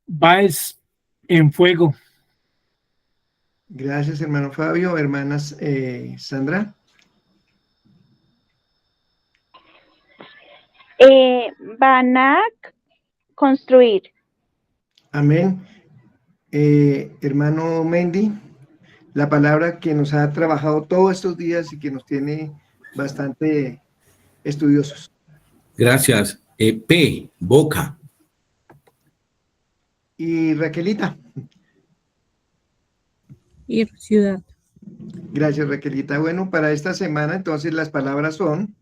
Baez en fuego. Gracias, hermano Fabio. Hermanas Sandra. Van a construir. Amén. Hermano Mendy, la palabra que nos ha trabajado todos estos días y que nos tiene bastante estudiosos. Gracias. P, boca. Y Raquelita. Ir, ciudad. Gracias, Raquelita. Bueno, para esta semana entonces las palabras son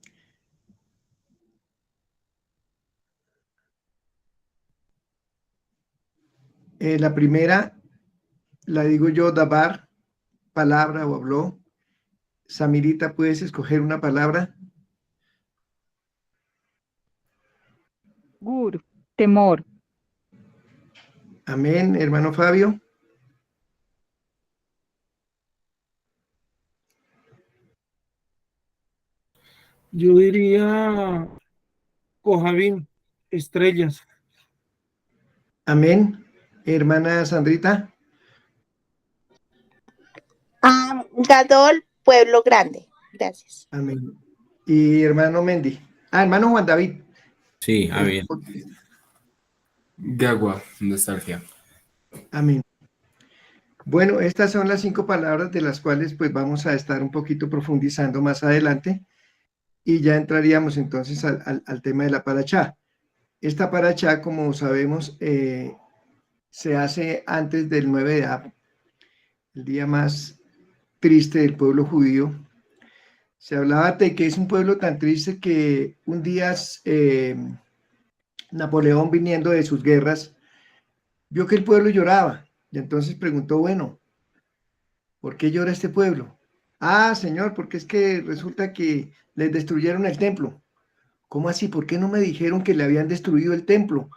la primera, la digo yo, dabar, palabra o habló. Samirita, ¿puedes escoger una palabra? Gur, temor. Amén, hermano Fabio. Yo diría Cojavín, estrellas. Amén, hermana Sandrita. Gadol, pueblo grande. Gracias. Amén. Y hermano Mendy. Hermano Juan David. Sí, bien. Gagua, nostalgia. Amén. Bueno, estas son las 5 palabras de las cuales pues vamos a estar un poquito profundizando más adelante y ya entraríamos entonces al tema de la parachá. Esta parachá, como sabemos, se hace antes del 9 de Ab, el día más triste del pueblo judío. Se hablaba de que es un pueblo tan triste que un día Napoleón, viniendo de sus guerras, vio que el pueblo lloraba y entonces preguntó, bueno, ¿por qué llora este pueblo? Ah, señor, porque es que resulta que les destruyeron el templo. ¿Cómo así? ¿Por qué no me dijeron que le habían destruido el templo?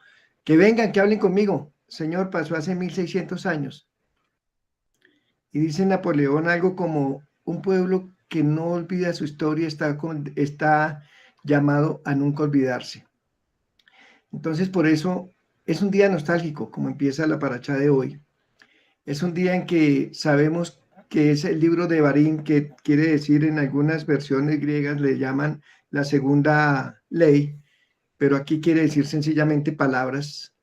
Que vengan, que hablen conmigo. Señor, pasó hace 1600 años. Y dice Napoleón algo como, un pueblo que no olvida su historia está llamado a nunca olvidarse. Entonces, por eso es un día nostálgico, como empieza la paracha de hoy. Es un día en que sabemos que es el libro de Barín, que quiere decir en algunas versiones griegas le llaman la segunda ley, pero aquí quiere decir sencillamente palabras.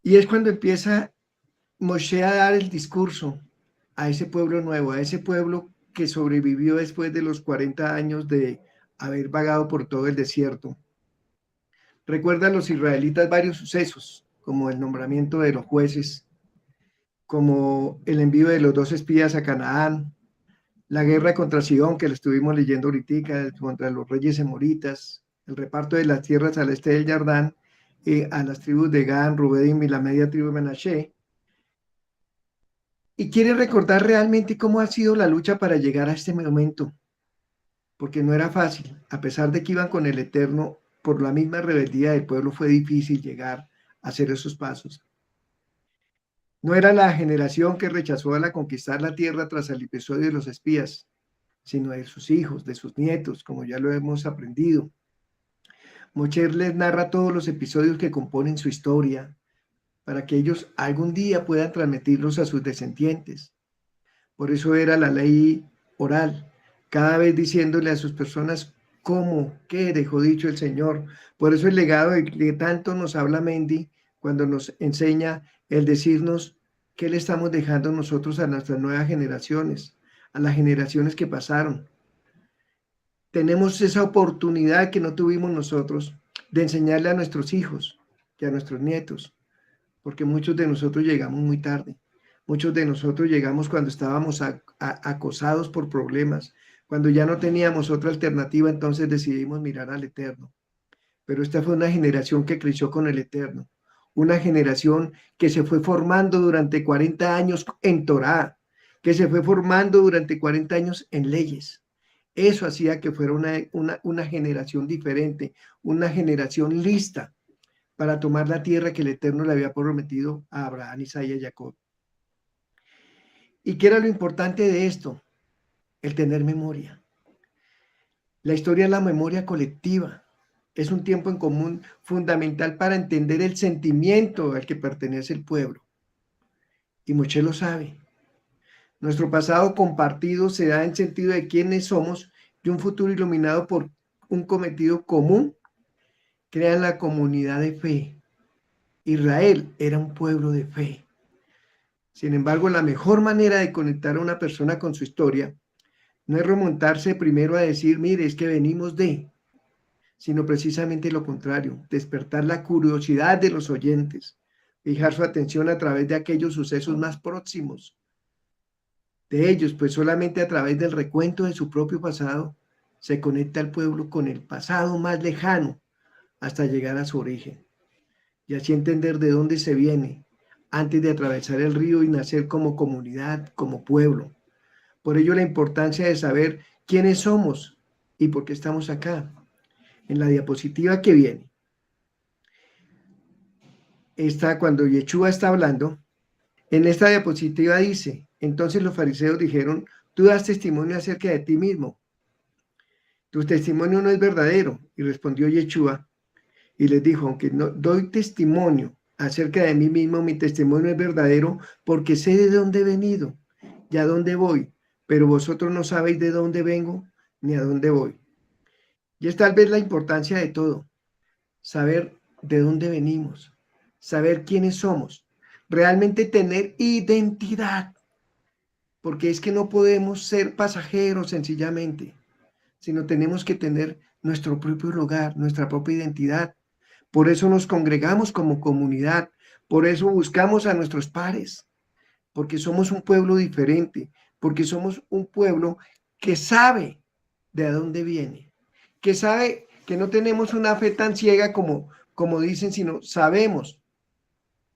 Y es cuando empieza Moshe a dar el discurso a ese pueblo nuevo, a ese pueblo que sobrevivió después de los 40 años de haber vagado por todo el desierto. Recuerda a los israelitas varios sucesos, como el nombramiento de los jueces, como el envío de los 2 espías a Canaán, la guerra contra Sidón, que la estuvimos leyendo ahorita, contra los reyes emoritas, el reparto de las tierras al este del Jordán, a las tribus de Gad, Rubén y la media tribu de Menashe. Y quiere recordar realmente cómo ha sido la lucha para llegar a este momento, porque no era fácil, a pesar de que iban con el Eterno, por la misma rebeldía del pueblo fue difícil llegar a hacer esos pasos. No era la generación que rechazó a la conquistar la tierra tras el episodio de los espías, sino de sus hijos, de sus nietos, como ya lo hemos aprendido. Mocher les narra todos los episodios que componen su historia, para que ellos algún día puedan transmitirlos a sus descendientes. Por eso era la ley oral, cada vez diciéndole a sus personas cómo, qué dejó dicho el Señor. Por eso el legado de que tanto nos habla Mendy cuando nos enseña el decirnos qué le estamos dejando nosotros a nuestras nuevas generaciones, a las generaciones que pasaron. Tenemos esa oportunidad que no tuvimos nosotros de enseñarle a nuestros hijos y a nuestros nietos, porque muchos de nosotros llegamos muy tarde. Muchos de nosotros llegamos cuando estábamos acosados por problemas, cuando ya no teníamos otra alternativa, entonces decidimos mirar al Eterno. Pero esta fue una generación que creció con el Eterno, una generación que se fue formando durante 40 años en Torá, que se fue formando durante 40 años en leyes. Eso hacía que fuera una generación diferente, una generación lista para tomar la tierra que el Eterno le había prometido a Abraham, Isaac y Jacob. ¿Y qué era lo importante de esto? El tener memoria. La historia es la memoria colectiva. Es un tiempo en común fundamental para entender el sentimiento al que pertenece el pueblo. Y Moshe lo sabe. Nuestro pasado compartido se da en sentido de quiénes somos y un futuro iluminado por un cometido común crea la comunidad de fe. Israel era un pueblo de fe. Sin embargo, la mejor manera de conectar a una persona con su historia no es remontarse primero a decir, mire, es que venimos de, sino precisamente lo contrario, despertar la curiosidad de los oyentes, fijar su atención a través de aquellos sucesos más próximos de ellos, pues solamente a través del recuento de su propio pasado se conecta el pueblo con el pasado más lejano hasta llegar a su origen, y así entender de dónde se viene antes de atravesar el río y nacer como comunidad, como pueblo. Por ello la importancia de saber quiénes somos y por qué estamos acá. En la diapositiva que viene, cuando Yeshua está hablando, en esta diapositiva dice, entonces los fariseos dijeron, tú das testimonio acerca de ti mismo, tu testimonio no es verdadero. Y respondió Yeshua y les dijo, aunque no doy testimonio acerca de mí mismo, mi testimonio es verdadero porque sé de dónde he venido y a dónde voy, pero vosotros no sabéis de dónde vengo ni a dónde voy. Y es tal vez la importancia de todo, saber de dónde venimos, saber quiénes somos, realmente tener identidad, porque es que no podemos ser pasajeros sencillamente, sino tenemos que tener nuestro propio lugar, nuestra propia identidad. Por eso nos congregamos como comunidad, por eso buscamos a nuestros pares, porque somos un pueblo diferente, porque somos un pueblo que sabe de dónde viene, que sabe que no tenemos una fe tan ciega como dicen, sino sabemos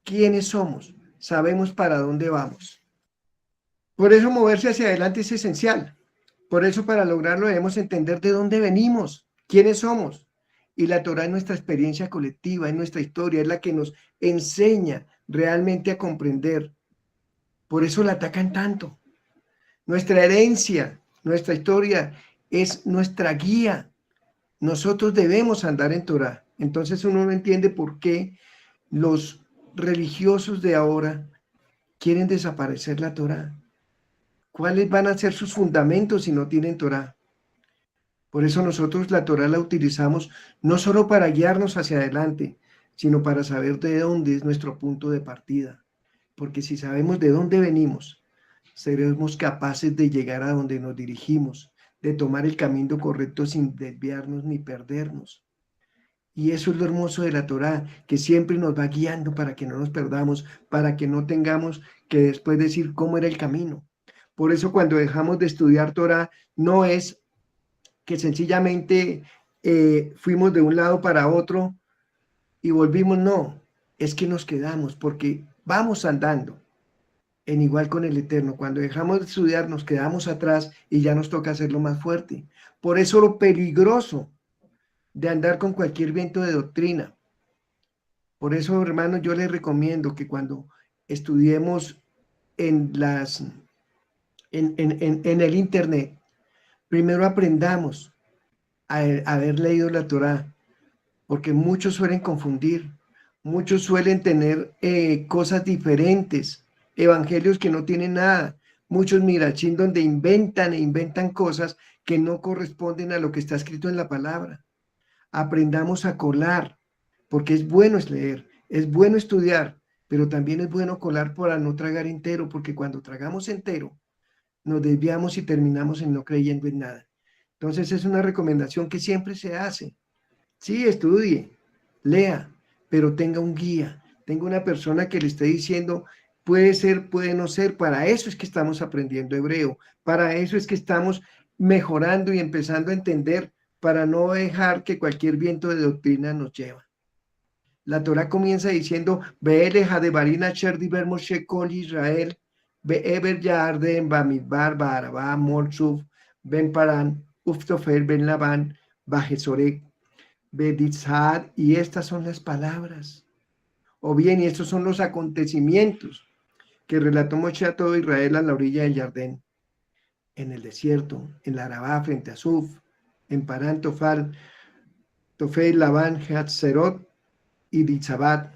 quiénes somos, sabemos para dónde vamos. Por eso moverse hacia adelante es esencial. Por eso para lograrlo debemos entender de dónde venimos, quiénes somos. Y la Torá es nuestra experiencia colectiva, es nuestra historia, es la que nos enseña realmente a comprender. Por eso la atacan tanto. Nuestra herencia, nuestra historia es nuestra guía. Nosotros debemos andar en Torá. Entonces uno no entiende por qué los religiosos de ahora quieren desaparecer la Torá. ¿Cuáles van a ser sus fundamentos si no tienen Torá? Por eso nosotros la Torá la utilizamos no solo para guiarnos hacia adelante, sino para saber de dónde es nuestro punto de partida. Porque si sabemos de dónde venimos, seremos capaces de llegar a donde nos dirigimos, de tomar el camino correcto sin desviarnos ni perdernos. Y eso es lo hermoso de la Torá, que siempre nos va guiando para que no nos perdamos, para que no tengamos que después decir cómo era el camino. Por eso cuando dejamos de estudiar Torá, no es que sencillamente fuimos de un lado para otro y volvimos, no, es que nos quedamos porque vamos andando en igual con el Eterno. Cuando dejamos de estudiar nos quedamos atrás y ya nos toca hacerlo más fuerte. Por eso lo peligroso de andar con cualquier viento de doctrina. Por eso, hermanos, yo les recomiendo que cuando estudiemos en el internet, primero aprendamos a haber leído la Torá, porque muchos suelen confundir, muchos suelen tener cosas diferentes, evangelios que no tienen nada, muchos mirachín donde inventan cosas que no corresponden a lo que está escrito en la palabra. Aprendamos a colar, porque es bueno leer, es bueno estudiar, pero también es bueno colar para no tragar entero, porque cuando tragamos entero, nos desviamos y terminamos en no creyendo en nada. Entonces es una recomendación que siempre se hace. Sí, estudie, lea, pero tenga un guía, tenga una persona que le esté diciendo, puede ser, puede no ser. Para eso es que estamos aprendiendo hebreo, para eso es que estamos mejorando y empezando a entender, para no dejar que cualquier viento de doctrina nos lleve. La Torá comienza diciendo, Be'eleja de Barina Sherdiber Moshe Kol Israel, Be'eber Yarden, Bamidbar, Barabá, Molsuf, Ben Paran, Uftofer, Ben Labán, Bajesorek, Beditzad, y estas son las palabras. O bien, y estos son los acontecimientos que relató Moshe a todo Israel a la orilla del Jardín, en el desierto, en la Arabá, frente a Suf, en Parán, Tofal, Tofei, Labán, Hatzerot y Ditzabat.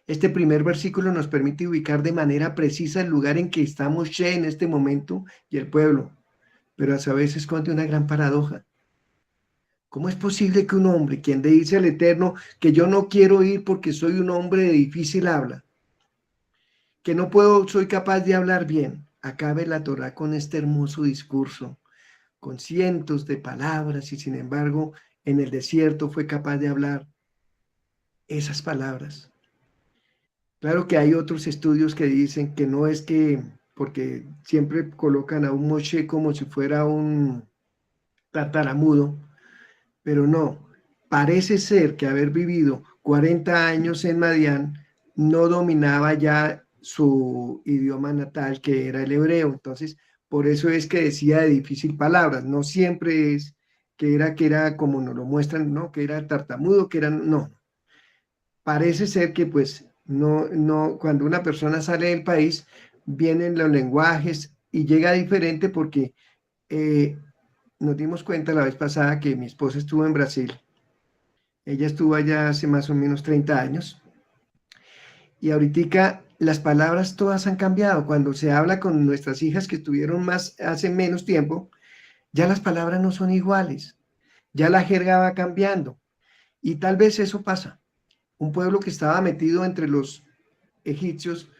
Este primer versículo nos permite ubicar de manera precisa el lugar en que está Moshe en este momento y el pueblo, pero a su vez esconde una gran paradoja. ¿Cómo es posible que un hombre, quien le dice al Eterno que yo no quiero ir porque soy un hombre de difícil habla, que no puedo, soy capaz de hablar bien, acabe la Torá con este hermoso discurso, con cientos de palabras y sin embargo en el desierto fue capaz de hablar esas palabras? Claro que hay otros estudios que dicen que no es que, porque siempre colocan a un Moshe como si fuera un tartamudo, pero no, parece ser que haber vivido 40 años en Madián no dominaba ya su idioma natal, que era el hebreo. Entonces, por eso es que decía de difícil palabras, no siempre es que era como nos lo muestran, ¿no? Que era tartamudo, que era, no. Parece ser que pues no, cuando una persona sale del país, vienen los lenguajes y llega diferente porque eh, nos dimos cuenta la vez pasada que mi esposa estuvo en Brasil. Ella estuvo allá hace más o menos 30 años y ahorita las palabras todas han cambiado. Cuando se habla con nuestras hijas que estuvieron más hace menos tiempo, ya las palabras no son iguales, ya la jerga va cambiando y tal vez eso pasa. Un pueblo que estaba metido entre los egipcios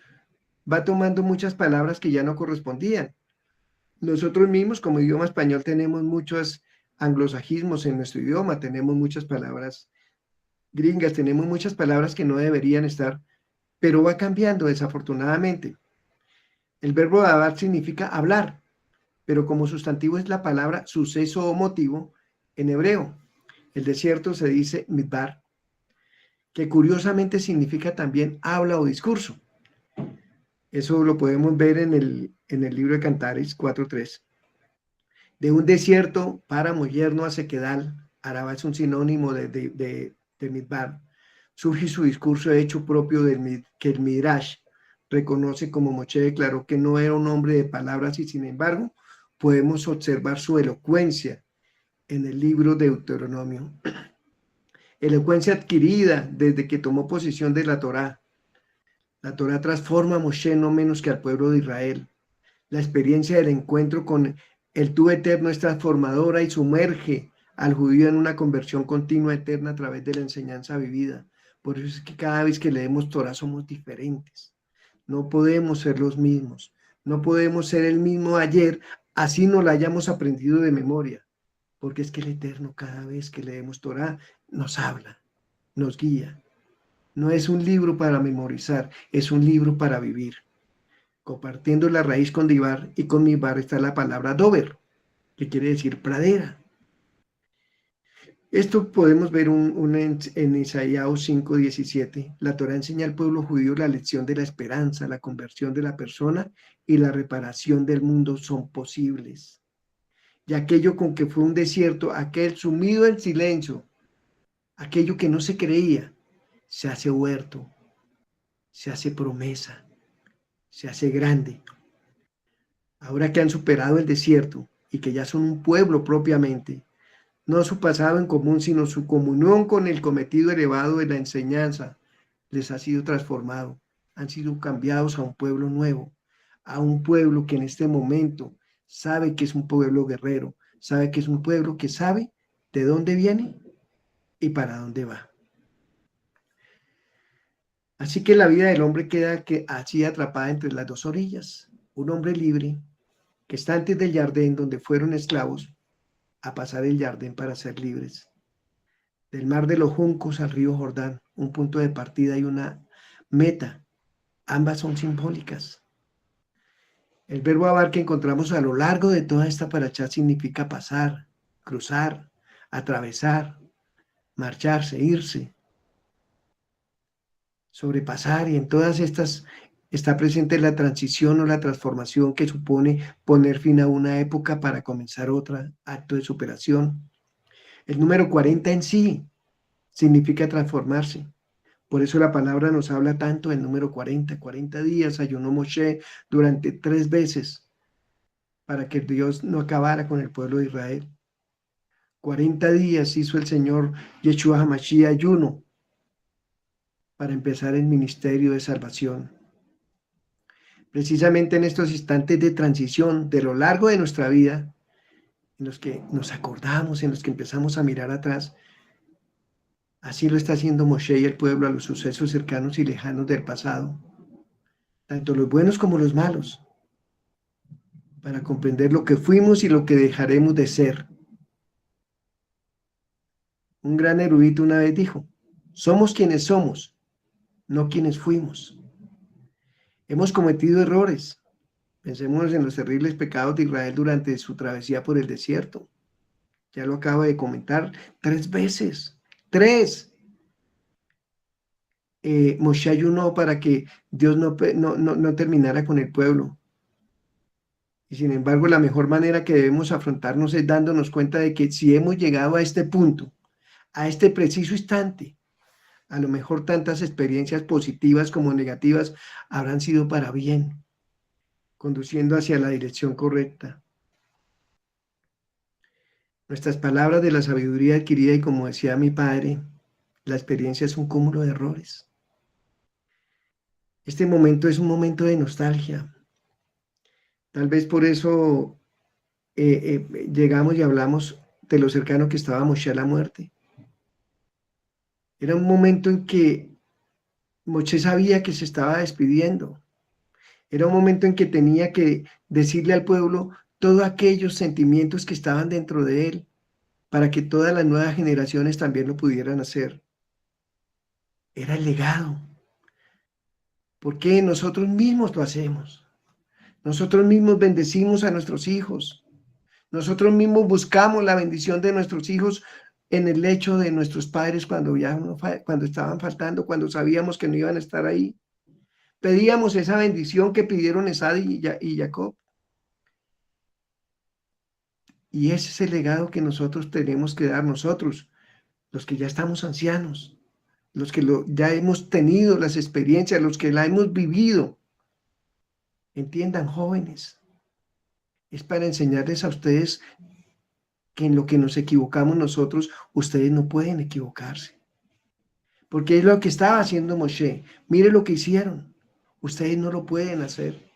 va tomando muchas palabras que ya no correspondían. Nosotros mismos como idioma español tenemos muchos anglosajismos en nuestro idioma, tenemos muchas palabras gringas, tenemos muchas palabras que no deberían estar, pero va cambiando desafortunadamente. El verbo dabar significa hablar, pero como sustantivo es la palabra suceso o motivo en hebreo. El desierto se dice midbar, que curiosamente significa también habla o discurso. Eso lo podemos ver en el libro de Cantares 4.3. De un desierto, páramo, yerno a sequedal, Araba es un sinónimo de midbar, surge su discurso hecho propio que el Midrash reconoce como Moshe declaró que no era un hombre de palabras y sin embargo podemos observar su elocuencia en el libro de Deuteronomio. Elocuencia adquirida desde que tomó posesión de la Torá. La Torá transforma a Moshe no menos que al pueblo de Israel. La experiencia del encuentro con el tú eterno es transformadora y sumerge al judío en una conversión continua eterna a través de la enseñanza vivida. Por eso es que cada vez que leemos Torah somos diferentes. No podemos ser los mismos. No podemos ser el mismo ayer, así no la hayamos aprendido de memoria. Porque es que el Eterno cada vez que leemos Torah nos habla, nos guía. No es un libro para memorizar, es un libro para vivir. Compartiendo la raíz con Dibar y con Mibar está la palabra Dober, que quiere decir pradera. Esto podemos ver en Isaías 5:17. La Torá enseña al pueblo judío la lección de la esperanza, la conversión de la persona y la reparación del mundo son posibles. Y aquello con que fue un desierto, aquel sumido en silencio, aquello que no se creía, se hace huerto, se hace promesa, se hace grande. Ahora que han superado el desierto y que ya son un pueblo propiamente, no su pasado en común, sino su comunión con el cometido elevado de la enseñanza, les ha sido transformado. Han sido cambiados a un pueblo nuevo, a un pueblo que en este momento sabe que es un pueblo guerrero, sabe que es un pueblo que sabe de dónde viene y para dónde va. Así que la vida del hombre queda así atrapada entre las dos orillas. Un hombre libre que está antes del Jardín donde fueron esclavos, a pasar el Jardín para ser libres. Del mar de los juncos al río Jordán, un punto de partida y una meta. Ambas son simbólicas. El verbo abar que encontramos a lo largo de toda esta parashá significa pasar, cruzar, atravesar, marcharse, irse, sobrepasar, y en todas estas está presente la transición o la transformación que supone poner fin a una época para comenzar otra, acto de superación. El número 40 en sí significa transformarse. Por eso la palabra nos habla tanto del número 40. 40 días ayunó Moshe durante 3 veces para que Dios no acabara con el pueblo de Israel. 40 días hizo el Señor Yeshua HaMashiach ayuno para empezar el ministerio de salvación. Precisamente en estos instantes de transición de lo largo de nuestra vida, en los que nos acordamos, en los que empezamos a mirar atrás, así lo está haciendo Moshe y el pueblo a los sucesos cercanos y lejanos del pasado, tanto los buenos como los malos, para comprender lo que fuimos y lo que dejaremos de ser. Un gran erudito una vez dijo, somos quienes somos, no quienes fuimos. Hemos cometido errores. Pensemos en los terribles pecados de Israel durante su travesía por el desierto. Ya lo acabo de comentar 3 veces. 3. Moshe ayunó para que Dios no terminara con el pueblo. Y sin embargo, la mejor manera que debemos afrontarnos es dándonos cuenta de que si hemos llegado a este punto, a este preciso instante, a lo mejor tantas experiencias positivas como negativas habrán sido para bien, conduciendo hacia la dirección correcta. Nuestras palabras de la sabiduría adquirida y como decía mi padre, la experiencia es un cúmulo de errores. Este momento es un momento de nostalgia. Tal vez por eso llegamos y hablamos de lo cercano que estaba Moshe a la muerte. Era un momento en que Moshe sabía que se estaba despidiendo. Era un momento en que tenía que decirle al pueblo todos aquellos sentimientos que estaban dentro de él, para que todas las nuevas generaciones también lo pudieran hacer. Era el legado. Porque nosotros mismos lo hacemos. Nosotros mismos bendecimos a nuestros hijos. Nosotros mismos buscamos la bendición de nuestros hijos en el lecho de nuestros padres cuando estaban faltando, cuando sabíamos que no iban a estar ahí. Pedíamos esa bendición que pidieron Esad y Jacob. Y ese es el legado que nosotros tenemos que dar nosotros, los que ya estamos ancianos, los que ya hemos tenido las experiencias, los que la hemos vivido. Entiendan, jóvenes, es para enseñarles a ustedes que en lo que nos equivocamos nosotros, ustedes no pueden equivocarse. Porque es lo que estaba haciendo Moshe. Mire lo que hicieron. Ustedes no lo pueden hacer.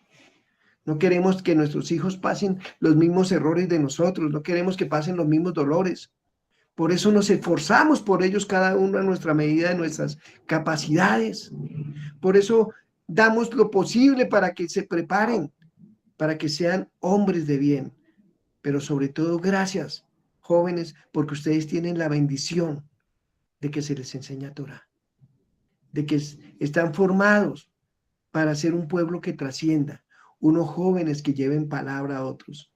No queremos que nuestros hijos pasen los mismos errores de nosotros. No queremos que pasen los mismos dolores. Por eso nos esforzamos por ellos, cada uno a nuestra medida de nuestras capacidades. Por eso damos lo posible para que se preparen, para que sean hombres de bien. Pero sobre todo, gracias, jóvenes, porque ustedes tienen la bendición de que se les enseña Torah, de que están formados para ser un pueblo que trascienda, unos jóvenes que lleven palabra a otros.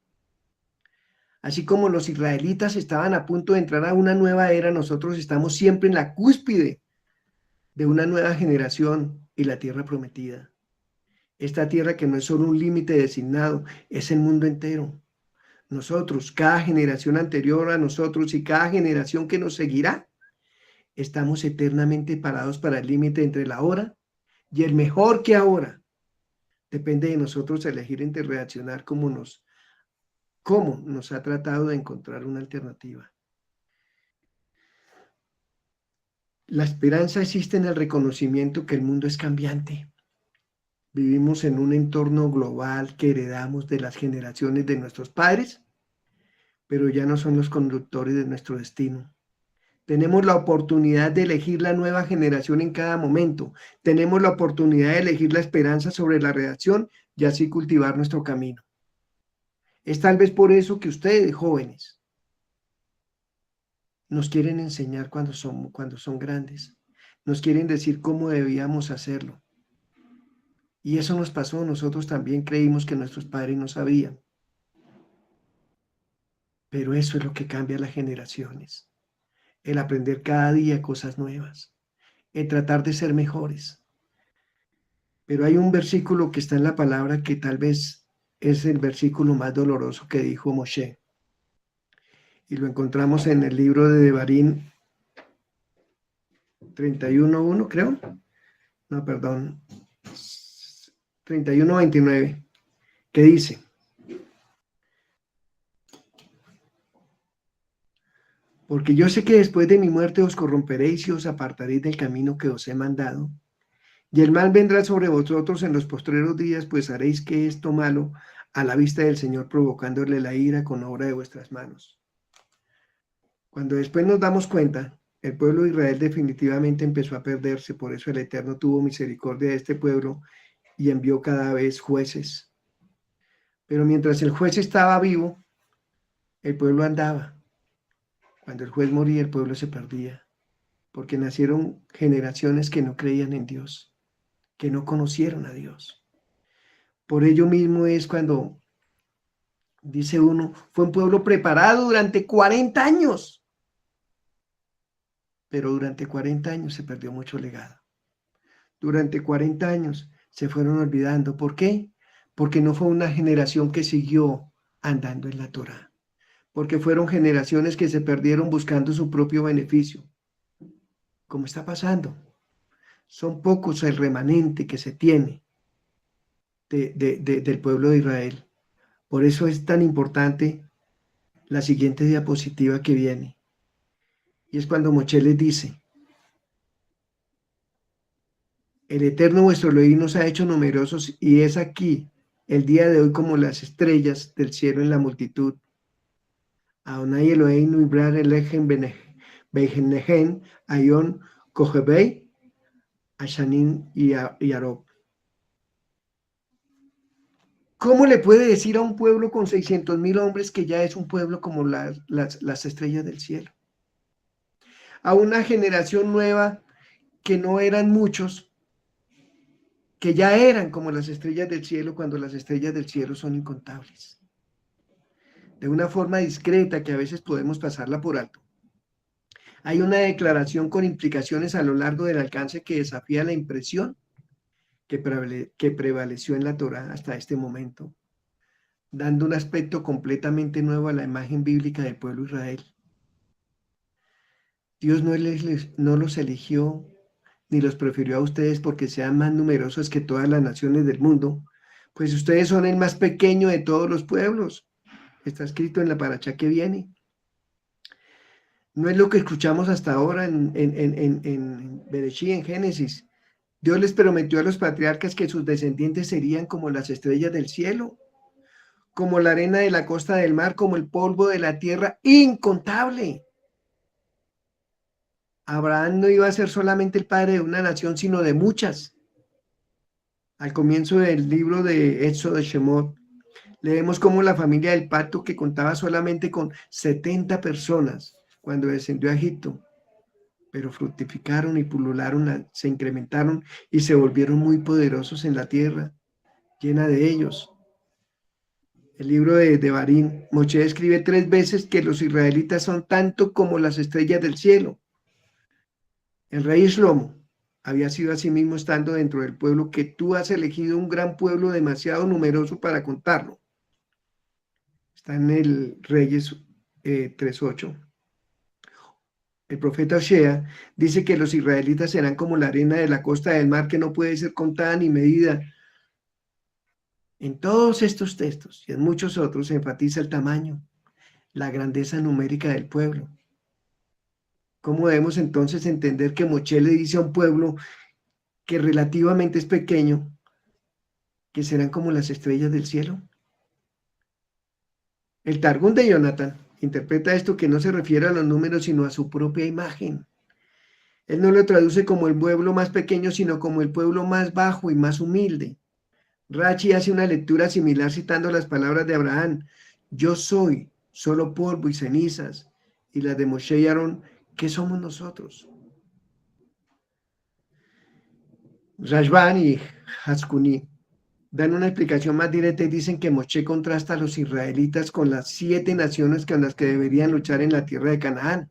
Así como los israelitas estaban a punto de entrar a una nueva era, nosotros estamos siempre en la cúspide de una nueva generación y la tierra prometida. Esta tierra que no es solo un límite designado, es el mundo entero. Nosotros, cada generación anterior a nosotros y cada generación que nos seguirá, estamos eternamente parados para el límite entre el ahora y el mejor que ahora. Depende de nosotros elegir entre reaccionar cómo nos ha tratado de encontrar una alternativa. La esperanza existe en el reconocimiento que el mundo es cambiante. Vivimos en un entorno global que heredamos de las generaciones de nuestros padres, pero ya no son los conductores de nuestro destino. Tenemos la oportunidad de elegir la nueva generación en cada momento. Tenemos la oportunidad de elegir la esperanza sobre la reacción y así cultivar nuestro camino. Es tal vez por eso que ustedes, jóvenes, nos quieren enseñar cuando son grandes. Nos quieren decir cómo debíamos hacerlo. Y eso nos pasó. Nosotros también creímos que nuestros padres no sabían. Pero eso es lo que cambia las generaciones. El aprender cada día cosas nuevas. El tratar de ser mejores. Pero hay un versículo que está en la palabra que tal vez es el versículo más doloroso que dijo Moshe. Y lo encontramos en el libro de Devarim 31:1, creo. No, perdón. 31:29, que dice: Porque yo sé que después de mi muerte os corromperéis y os apartaréis del camino que os he mandado. Y el mal vendrá sobre vosotros en los postreros días, pues haréis que esto malo a la vista del Señor, provocándole la ira con obra de vuestras manos. Cuando después nos damos cuenta, el pueblo de Israel definitivamente empezó a perderse, por eso el Eterno tuvo misericordia de este pueblo y envió cada vez jueces. Pero mientras el juez estaba vivo, el pueblo andaba. Cuando el juez moría, el pueblo se perdía, porque nacieron generaciones que no creían en Dios, que no conocieron a Dios. Por ello mismo es cuando dice uno, fue un pueblo preparado durante 40 años, pero durante 40 años se perdió mucho legado. Durante 40 años se fueron olvidando. ¿Por qué? Porque no fue una generación que siguió andando en la Torá, porque fueron generaciones que se perdieron buscando su propio beneficio, como está pasando. Son pocos el remanente que se tiene del pueblo de Israel. Por eso es tan importante la siguiente diapositiva que viene. Y es cuando Moshe les dice, el Eterno vuestro Elohim nos ha hecho numerosos y es aquí el día de hoy como las estrellas del cielo en la multitud. Adonai Elohim Ibrar Elechem Beijenehen Ayon Kojebei Ashanin y Arob. ¿Cómo le puede decir a un pueblo con 600,000 hombres que ya es un pueblo como las estrellas del cielo? A una generación nueva que no eran muchos, que ya eran como las estrellas del cielo cuando las estrellas del cielo son incontables. De una forma discreta que a veces podemos pasarla por alto. Hay una declaración con implicaciones a lo largo del alcance que desafía la impresión que prevaleció en la Torá hasta este momento, dando un aspecto completamente nuevo a la imagen bíblica del pueblo de Israel. Dios no los eligió ni los prefirió a ustedes porque sean más numerosos que todas las naciones del mundo, pues ustedes son el más pequeño de todos los pueblos. Está escrito en la paracha que viene. No es lo que escuchamos hasta ahora en Bereshit, en Génesis. Dios les prometió a los patriarcas que sus descendientes serían como las estrellas del cielo, como la arena de la costa del mar, como el polvo de la tierra, incontable. Abraham no iba a ser solamente el padre de una nación, sino de muchas. Al comienzo del libro de Éxodo de Shemot, leemos cómo la familia del pacto, que contaba solamente con 70 personas cuando descendió a Egipto, pero fructificaron y pulularon, se incrementaron y se volvieron muy poderosos en la tierra, llena de ellos. El libro de Devarim, Moshe escribe 3 veces que los israelitas son tanto como las estrellas del cielo. El rey Shlomo había sido asimismo estando dentro del pueblo que tú has elegido un gran pueblo demasiado numeroso para contarlo. Está en el Reyes 3:8. El profeta Osea dice que los israelitas serán como la arena de la costa del mar que no puede ser contada ni medida. En todos estos textos y en muchos otros se enfatiza el tamaño, la grandeza numérica del pueblo. ¿Cómo debemos entonces entender que Moshe le dice a un pueblo que relativamente es pequeño, que serán como las estrellas del cielo? El Targum de Jonathan interpreta esto que no se refiere a los números, sino a su propia imagen. Él no lo traduce como el pueblo más pequeño, sino como el pueblo más bajo y más humilde. Rachi hace una lectura similar citando las palabras de Abraham: yo soy solo polvo y cenizas, y las de Moshe y Aarón: ¿qué somos nosotros? Rashban y Haskuni dan una explicación más directa y dicen que Moshe contrasta a los israelitas con las 7 naciones con las que deberían luchar en la tierra de Canaán.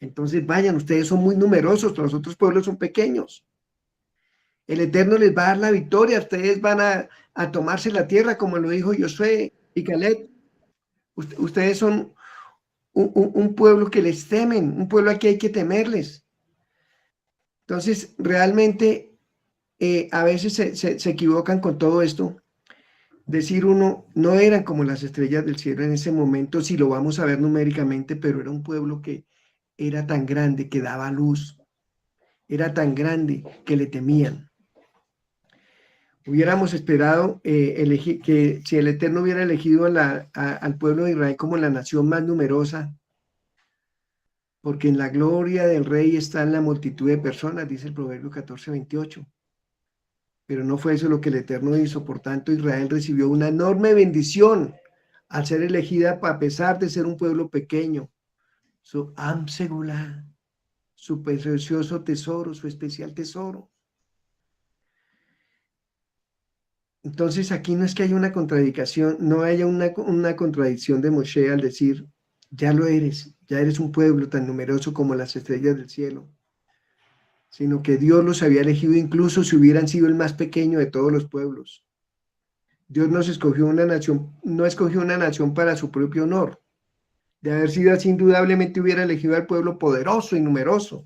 Entonces vayan, ustedes son muy numerosos, los otros pueblos son pequeños. El Eterno les va a dar la victoria, ustedes van a tomarse la tierra, como lo dijo Josué y Caleb. Ustedes son un pueblo que les temen, un pueblo al que hay que temerles. Entonces, realmente a veces se equivocan con todo esto decir uno, no eran como las estrellas del cielo en ese momento, si lo vamos a ver numéricamente, pero era un pueblo que era tan grande que daba luz, era tan grande que le temían. Hubiéramos esperado que si el Eterno hubiera elegido al pueblo de Israel como la nación más numerosa, porque en la gloria del rey está en la multitud de personas, dice el Proverbio 14:28. Pero no fue eso lo que el Eterno hizo. Por tanto, Israel recibió una enorme bendición al ser elegida a pesar de ser un pueblo pequeño. Su Am Segulá, su precioso tesoro, su especial tesoro. Entonces aquí no es que haya una contradicción, no haya una contradicción de Moshe al decir, ya lo eres, ya eres un pueblo tan numeroso como las estrellas del cielo, sino que Dios los había elegido incluso si hubieran sido el más pequeño de todos los pueblos. Dios nos escogió una nación, no escogió una nación para su propio honor. De haber sido así, indudablemente hubiera elegido al pueblo poderoso y numeroso.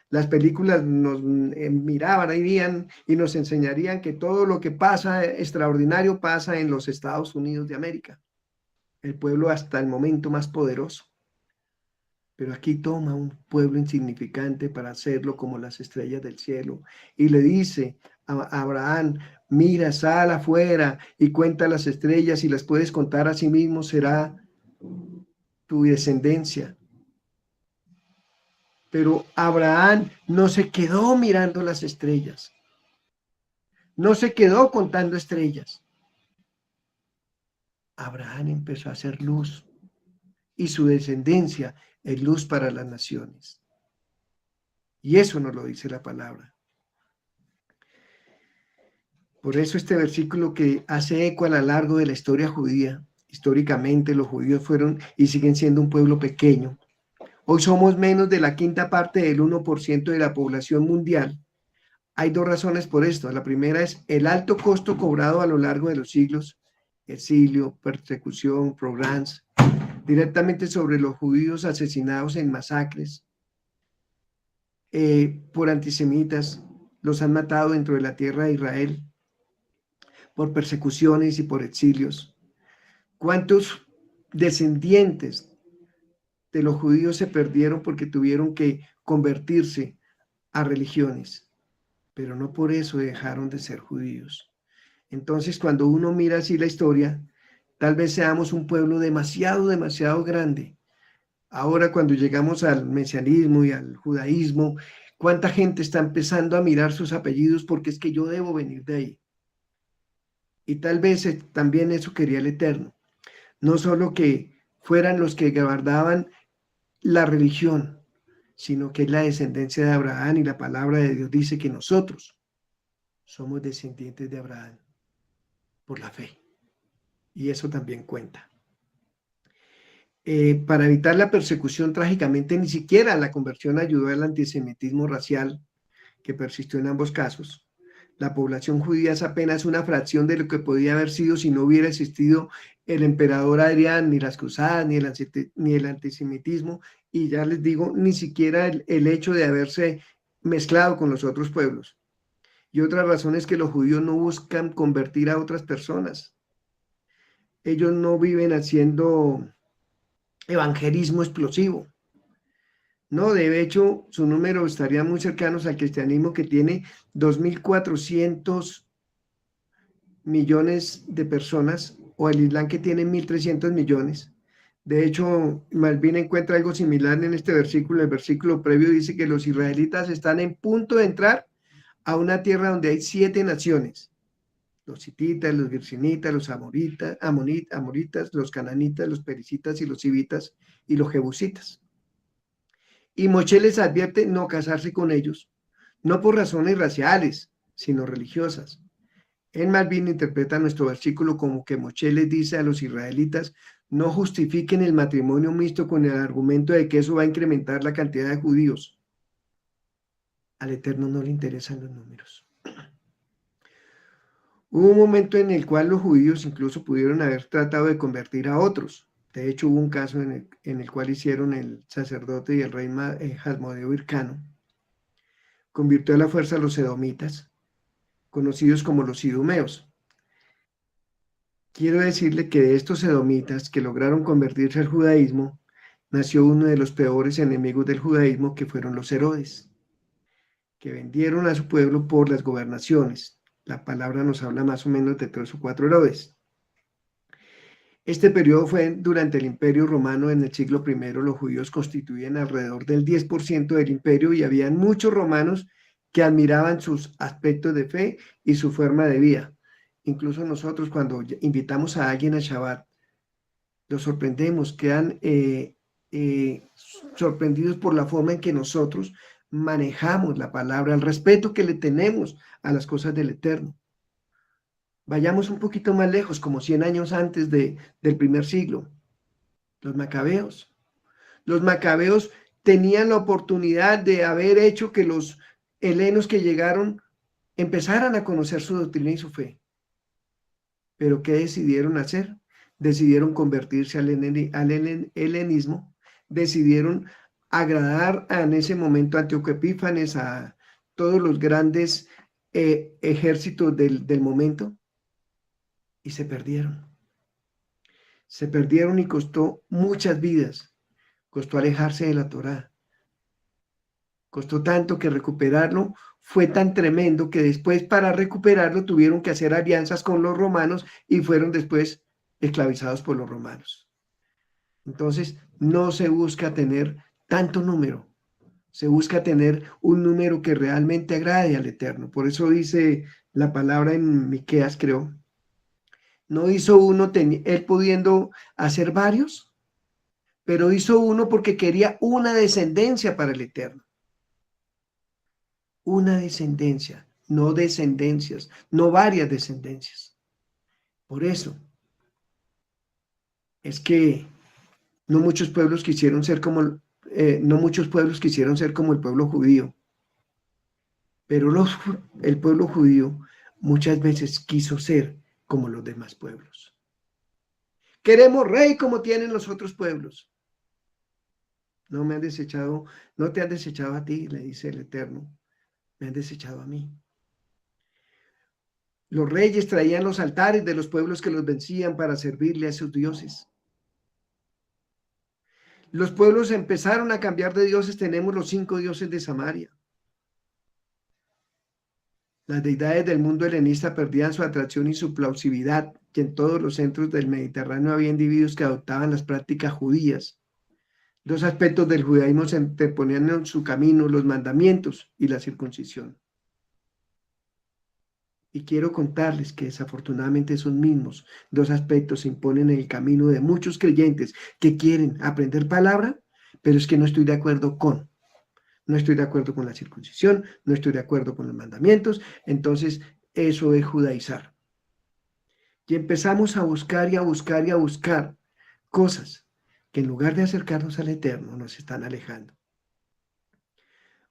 Las películas nos miraban, irían y nos enseñarían que todo lo que pasa extraordinario pasa en los Estados Unidos de América, el pueblo hasta el momento más poderoso. Pero aquí toma un pueblo insignificante para hacerlo como las estrellas del cielo y le dice a Abraham, mira, sal afuera y cuenta las estrellas y las puedes contar a sí mismo, será tu descendencia. Pero Abraham no se quedó mirando las estrellas, no se quedó contando estrellas. Abraham empezó a hacer luz y su descendencia es luz para las naciones. Y eso nos lo dice la palabra. Por eso este versículo que hace eco a lo largo de la historia judía, históricamente los judíos fueron y siguen siendo un pueblo pequeño. Hoy somos menos de la quinta parte del 1% de la población mundial. Hay dos razones por esto. La primera es el alto costo cobrado a lo largo de los siglos, exilio, persecución, pogroms, directamente sobre los judíos asesinados en masacres por antisemitas, los han matado dentro de la tierra de Israel, por persecuciones y por exilios. ¿Cuántos descendientes de los judíos se perdieron porque tuvieron que convertirse a religiones? Pero no por eso dejaron de ser judíos. Entonces, cuando uno mira así la historia, tal vez seamos un pueblo demasiado, demasiado grande. Ahora, cuando llegamos al mesianismo y al judaísmo, ¿cuánta gente está empezando a mirar sus apellidos porque es que yo debo venir de ahí? Y tal vez también eso quería el Eterno. No solo que fueran los que guardaban la religión, sino que es la descendencia de Abraham y la palabra de Dios dice que nosotros somos descendientes de Abraham por la fe. Y eso también cuenta. Para evitar la persecución, trágicamente, ni siquiera la conversión ayudó al antisemitismo racial que persistió en ambos casos. La población judía es apenas una fracción de lo que podía haber sido si no hubiera existido el emperador Adrián, ni las cruzadas, ni el antisemitismo, y ya les digo, ni siquiera el hecho de haberse mezclado con los otros pueblos. Y otra razón es que los judíos no buscan convertir a otras personas. Ellos no viven haciendo evangelismo explosivo. No, de hecho, su número estaría muy cercanos al cristianismo, que tiene 2.400 millones de personas, o el Islam, que tiene 1.300 millones. De hecho, Malvin encuentra algo similar en este versículo. El versículo previo dice que los israelitas están en punto de entrar a una tierra donde hay 7 naciones. Los hititas, los gershonitas, los amoritas, los cananitas, los pericitas y los hivitas y los jebusitas. Y Moshe les advierte no casarse con ellos, no por razones raciales, sino religiosas. En Malvin interpreta nuestro versículo como que Moshe les dice a los israelitas no justifiquen el matrimonio mixto con el argumento de que eso va a incrementar la cantidad de judíos. Al Eterno no le interesan los números. Hubo un momento en el cual los judíos incluso pudieron haber tratado de convertir a otros. De hecho, hubo un caso en el cual hicieron el sacerdote y el rey Hasmodeo Hircano. Convirtió a la fuerza a los edomitas, conocidos como los idumeos. quiero decirle que de estos edomitas que lograron convertirse al judaísmo, nació uno de los peores enemigos del judaísmo, que fueron los Herodes, que vendieron a su pueblo por las gobernaciones. La palabra nos habla más o menos de 3 o 4 Herodes. Este periodo fue durante el Imperio Romano. En el siglo I, los judíos constituían alrededor del 10% del imperio y habían muchos romanos que admiraban sus aspectos de fe y su forma de vida. Incluso nosotros, cuando invitamos a alguien a Shabbat, los sorprendemos, quedan sorprendidos por la forma en que nosotros manejamos la palabra, el respeto que le tenemos a las cosas del Eterno. Vayamos un poquito más lejos, como 100 años antes del primer siglo. Los macabeos. Los macabeos tenían la oportunidad de haber hecho que los helenos que llegaron empezaran a conocer su doctrina y su fe. Pero ¿qué decidieron hacer? Decidieron convertirse al helenismo, decidieron agradar en ese momento a Antíoco Epífanes, a todos los grandes ejércitos del momento, y se perdieron. Se perdieron y costó muchas vidas, costó alejarse de la Torá. Costó tanto que recuperarlo fue tan tremendo que después, para recuperarlo, tuvieron que hacer alianzas con los romanos y fueron después esclavizados por los romanos. Entonces, no se busca tener tanto número, se busca tener un número que realmente agrade al Eterno. Por eso dice la palabra en Miqueas, creo, no hizo uno él pudiendo hacer varios, pero hizo uno porque quería una descendencia para el Eterno. Una descendencia, no descendencias, no varias descendencias. Por eso es que no muchos pueblos quisieron ser como el pueblo judío, pero el pueblo judío muchas veces quiso ser como los demás pueblos. Queremos rey como tienen los otros pueblos. No me han desechado, no te han desechado a ti, le dice el Eterno. Me han desechado a mí. Los reyes traían los altares de los pueblos que los vencían para servirle a sus dioses. Los pueblos empezaron a cambiar de dioses. Tenemos los 5 dioses de Samaria. Las deidades del mundo helenista perdían su atracción y su plausibilidad, y en todos los centros del Mediterráneo había individuos que adoptaban las prácticas judías. 2 aspectos del judaísmo se interponían en su camino: los mandamientos y la circuncisión. Y quiero contarles que desafortunadamente esos mismos 2 aspectos se imponen en el camino de muchos creyentes que quieren aprender palabra, pero es que no estoy de acuerdo con la circuncisión, no estoy de acuerdo con los mandamientos. Entonces eso es judaizar. Y empezamos a buscar y a buscar y a buscar cosas que, en lugar de acercarnos al Eterno, nos están alejando.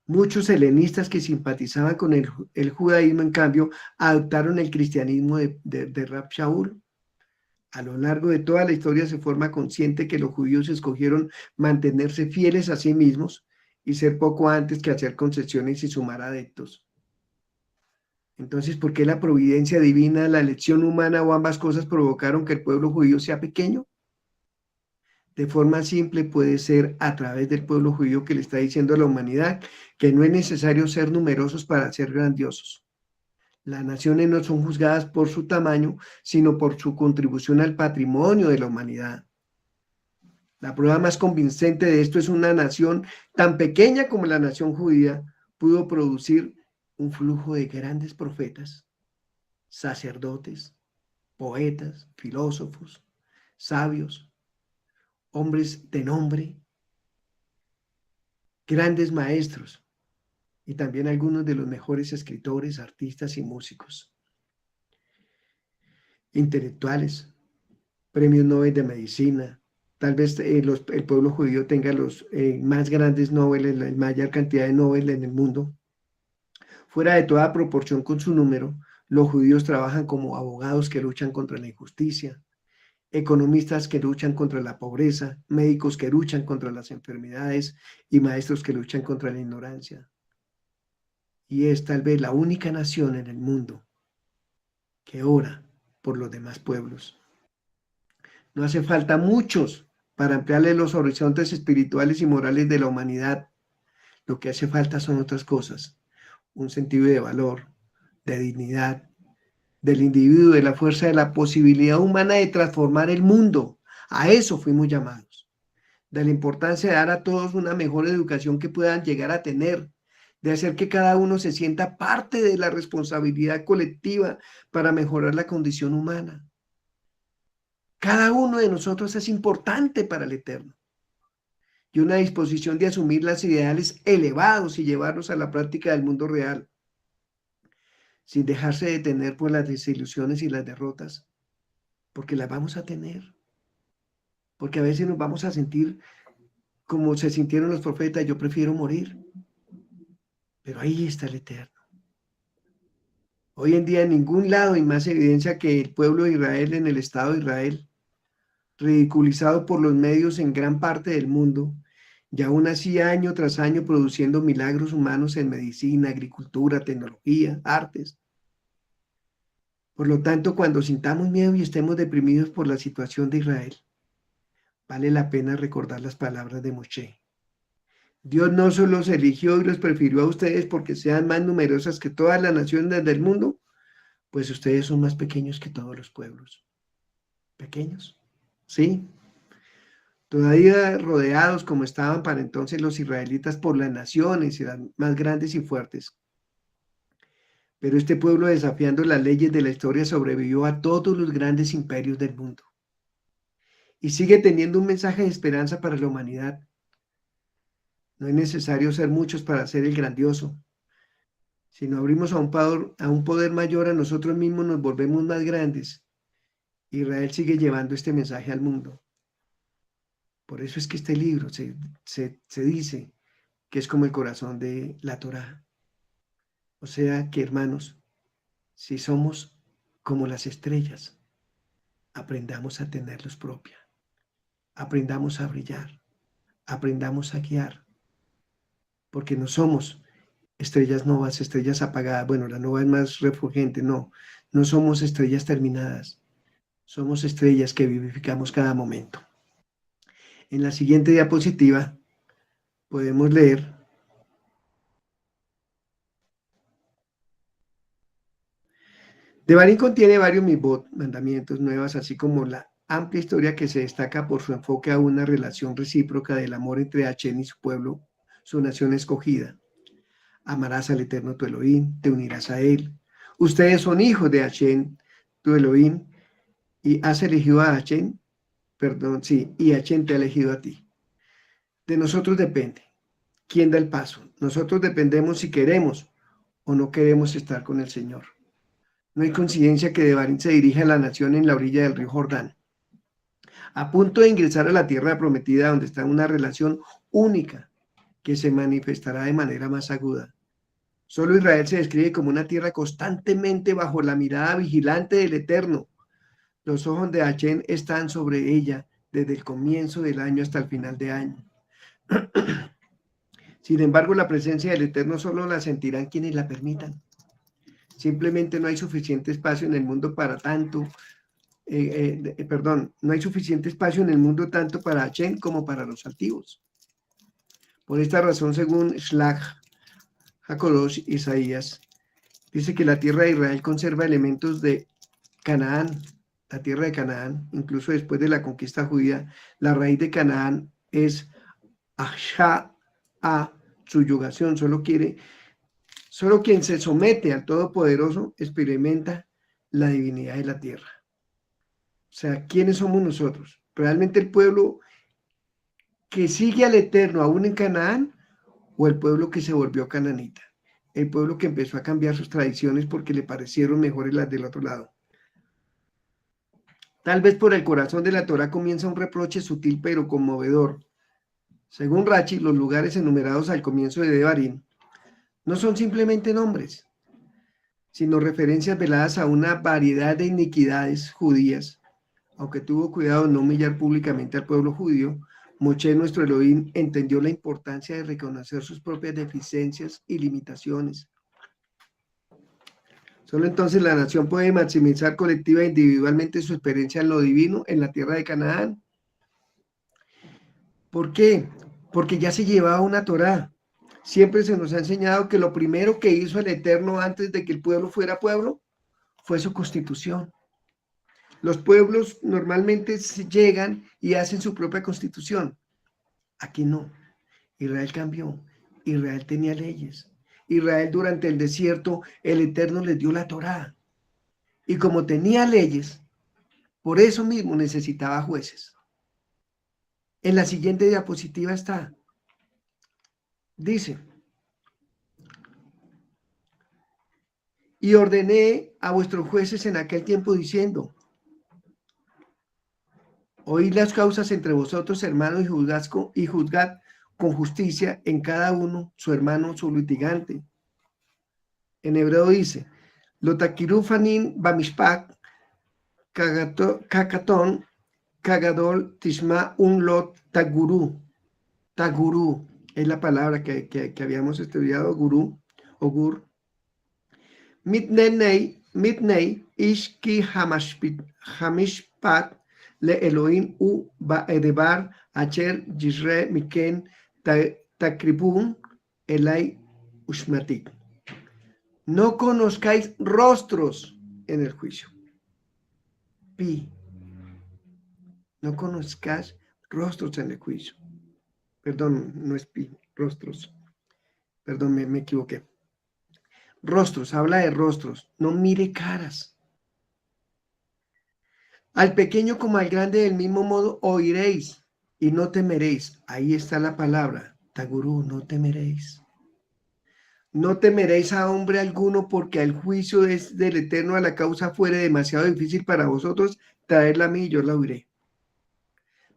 Muchos helenistas que simpatizaban con el judaísmo, en cambio, adoptaron el cristianismo de Rab Shaul. A lo largo de toda la historia se forma consciente que los judíos escogieron mantenerse fieles a sí mismos y ser poco antes que hacer concesiones y sumar adeptos. Entonces, ¿por qué la providencia divina, la elección humana o ambas cosas provocaron que el pueblo judío sea pequeño? De forma simple, puede ser a través del pueblo judío, que le está diciendo a la humanidad que no es necesario ser numerosos para ser grandiosos. Las naciones no son juzgadas por su tamaño, sino por su contribución al patrimonio de la humanidad. La prueba más convincente de esto es una nación tan pequeña como la nación judía pudo producir un flujo de grandes profetas, sacerdotes, poetas, filósofos, sabios, hombres de nombre, grandes maestros, y también algunos de los mejores escritores, artistas y músicos, intelectuales, premios Nobel de medicina. Tal vez el pueblo judío tenga los más grandes Nobel, la mayor cantidad de Nobel en el mundo. Fuera de toda proporción con su número, los judíos trabajan como abogados que luchan contra la injusticia, economistas que luchan contra la pobreza, médicos que luchan contra las enfermedades y maestros que luchan contra la ignorancia. Y es tal vez la única nación en el mundo que ora por los demás pueblos. No hace falta muchos para ampliarle los horizontes espirituales y morales de la humanidad. Lo que hace falta son otras cosas, un sentido de valor, de dignidad, del individuo, de la fuerza, de la posibilidad humana de transformar el mundo. A eso fuimos llamados. De la importancia de dar a todos una mejor educación que puedan llegar a tener, de hacer que cada uno se sienta parte de la responsabilidad colectiva para mejorar la condición humana. Cada uno de nosotros es importante para el Eterno. Y una disposición de asumir los ideales elevados y llevarlos a la práctica del mundo real, sin dejarse detener por las desilusiones y las derrotas, porque las vamos a tener. Porque a veces nos vamos a sentir como se sintieron los profetas, yo prefiero morir. Pero ahí está el Eterno. Hoy en día en ningún lado hay más evidencia que el pueblo de Israel en el Estado de Israel, ridiculizado por los medios en gran parte del mundo, y aún así año tras año produciendo milagros humanos en medicina, agricultura, tecnología, artes. Por lo tanto, cuando sintamos miedo y estemos deprimidos por la situación de Israel, vale la pena recordar las palabras de Moshe. Dios no solo los eligió y los prefirió a ustedes porque sean más numerosas que todas las naciones del mundo, pues ustedes son más pequeños que todos los pueblos. ¿Pequeños? Sí. Todavía rodeados como estaban para entonces los israelitas por las naciones y las más grandes y fuertes. Pero este pueblo, desafiando las leyes de la historia, sobrevivió a todos los grandes imperios del mundo. Y sigue teniendo un mensaje de esperanza para la humanidad. No es necesario ser muchos para ser el grandioso. Si nos abrimos a un poder mayor a nosotros mismos, nos volvemos más grandes. Israel sigue llevando este mensaje al mundo. Por eso es que este libro se dice que es como el corazón de la Torá. O sea que, hermanos, si somos como las estrellas, aprendamos a tener luz propia, aprendamos a brillar, aprendamos a guiar, porque no somos estrellas novas, estrellas apagadas. Bueno, la nova es más refulgente, no somos estrellas terminadas, somos estrellas que vivificamos cada momento. En la siguiente diapositiva podemos leer Devarim contiene varios mitzvot, mandamientos nuevas, así como la amplia historia que se destaca por su enfoque a una relación recíproca del amor entre Hashem y su pueblo, su nación escogida. Amarás al Eterno tu Elohim, te unirás a él. Ustedes son hijos de Hashem, tu Elohim, y has elegido a Hashem, y Hashem te ha elegido a ti. De nosotros depende. ¿Quién da el paso? Nosotros dependemos si queremos o no queremos estar con el Señor. No hay coincidencia que Devarim se dirige a la nación en la orilla del río Jordán, a punto de ingresar a la tierra prometida, donde está una relación única que se manifestará de manera más aguda. Solo Israel se describe como una tierra constantemente bajo la mirada vigilante del Eterno. Los ojos de Hashem están sobre ella desde el comienzo del año hasta el final de año. Sin embargo, la presencia del Eterno solo la sentirán quienes la permitan. Simplemente no hay suficiente espacio en el mundo para tanto, no hay suficiente espacio en el mundo tanto para Hashem como para los altivos. Por esta razón, según Shlach HaKodosh Isaías, dice que la tierra de Israel conserva elementos de Canaán, la tierra de Canaán, incluso después de la conquista judía. La raíz de Canaán es Ashá, subyugación. Solo quien se somete al Todopoderoso experimenta la divinidad de la tierra. O sea, ¿quiénes somos nosotros? ¿Realmente el pueblo que sigue al Eterno aún en Canaán o el pueblo que se volvió cananita? El pueblo que empezó a cambiar sus tradiciones porque le parecieron mejores las del otro lado. Tal vez por el corazón de la Torá comienza un reproche sutil pero conmovedor. Según Rachi, los lugares enumerados al comienzo de Devarim no son simplemente nombres, sino referencias veladas a una variedad de iniquidades judías. Aunque tuvo cuidado de no humillar públicamente al pueblo judío, Moshe, nuestro Elohim, entendió la importancia de reconocer sus propias deficiencias y limitaciones. Solo entonces la nación puede maximizar colectiva e individualmente su experiencia en lo divino en la tierra de Canaán. ¿Por qué? Porque ya se llevaba una Torá. Siempre se nos ha enseñado que lo primero que hizo el Eterno antes de que el pueblo fuera pueblo fue su constitución. Los pueblos normalmente llegan y hacen su propia constitución. Aquí no. Israel cambió. Israel tenía leyes. Israel durante el desierto, el Eterno les dio la Torá. Y como tenía leyes, por eso mismo necesitaba jueces. En la siguiente diapositiva está. Dice, y ordené a vuestros jueces en aquel tiempo diciendo, oíd las causas entre vosotros, hermanos, y juzgad con justicia en cada uno su hermano, su litigante. En hebreo dice, Lotakiru fanin bamishpak, kakaton, kagadol, tishma un lot taguru. Taguru es la palabra que habíamos estudiado, gurú o gur. Mitnei ishki hamishpat le Elohim u baedebar acher yisre miken takribun elai ushmatik. No conozcáis rostros en el juicio. Pi. No conozcáis rostros en el juicio. Perdón, no es pi, rostros. Perdón, me equivoqué. Rostros, habla de rostros. No mire caras. Al pequeño como al grande del mismo modo oiréis y no temeréis. Ahí está la palabra. Tagurú, no temeréis. No temeréis a hombre alguno, porque al juicio es del Eterno a la causa fuere demasiado difícil para vosotros, traerla a mí y yo la oiré.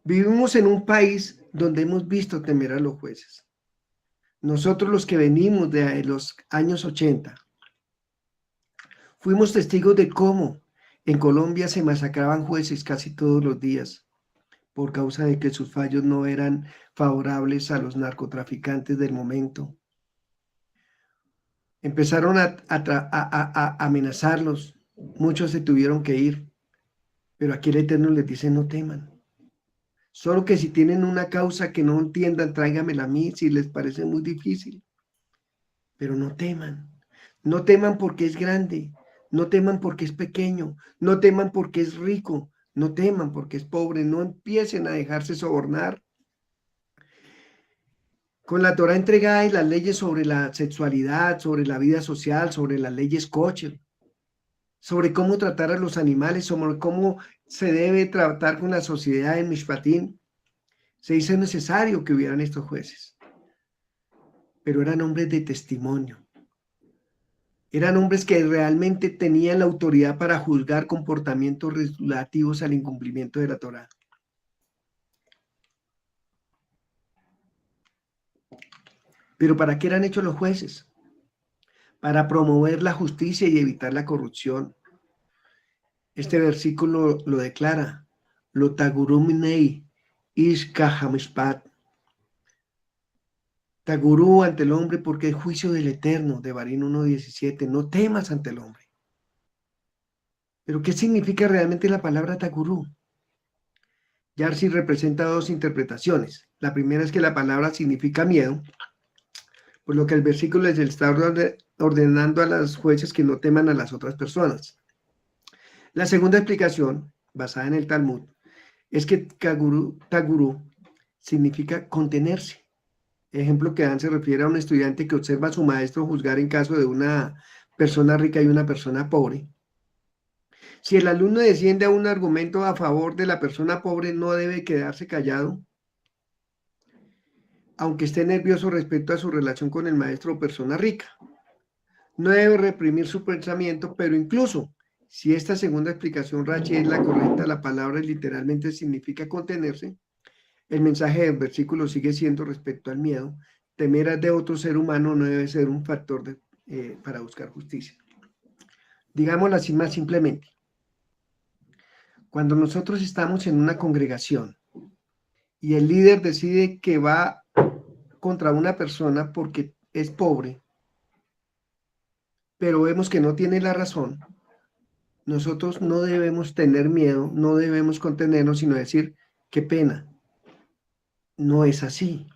Vivimos en un país donde hemos visto temer a los jueces. Nosotros los que venimos de los años 80, fuimos testigos de cómo en Colombia se masacraban jueces casi todos los días por causa de que sus fallos no eran favorables a los narcotraficantes del momento. Empezaron a amenazarlos, muchos se tuvieron que ir, pero aquí el Eterno les dice no teman. Solo que si tienen una causa que no entiendan, tráigamela a mí si les parece muy difícil. Pero no teman. No teman porque es grande. No teman porque es pequeño. No teman porque es rico. No teman porque es pobre. No empiecen a dejarse sobornar. Con la Torá entregada y las leyes sobre la sexualidad, sobre la vida social, sobre las leyes kosher, sobre cómo tratar a los animales, sobre cómo se debe tratar con la sociedad en Mishpatim, se hizo necesario que hubieran estos jueces. Pero eran hombres de testimonio. Eran hombres que realmente tenían la autoridad para juzgar comportamientos relativos al incumplimiento de la Torá. Pero ¿para qué eran hechos los jueces? Para promover la justicia y evitar la corrupción. Este versículo lo declara. Lo taguruminei ish kahamishpat. Tagurú ante el hombre porque es juicio del Eterno, de Barín 1:17. No temas ante el hombre. Pero ¿qué significa realmente la palabra tagurú? Yarsi representa dos interpretaciones. La primera es que la palabra significa miedo, por lo que el versículo les está ordenando a los jueces que no teman a las otras personas. La segunda explicación, basada en el Talmud, es que tagurú significa contenerse. Ejemplo que dan se refiere a un estudiante que observa a su maestro juzgar en caso de una persona rica y una persona pobre. Si el alumno desciende a un argumento a favor de la persona pobre, no debe quedarse callado, aunque esté nervioso respecto a su relación con el maestro o persona rica. No debe reprimir su pensamiento, pero incluso si esta segunda explicación, Rachi, es la correcta, la palabra literalmente significa contenerse, el mensaje del versículo sigue siendo respecto al miedo. Temer de otro ser humano no debe ser un factor para buscar justicia. Digámoslo así más simplemente. Cuando nosotros estamos en una congregación y el líder decide que va contra una persona porque es pobre, pero vemos que no tiene la razón, nosotros no debemos tener miedo, no debemos contenernos, sino decir, qué pena, no es así.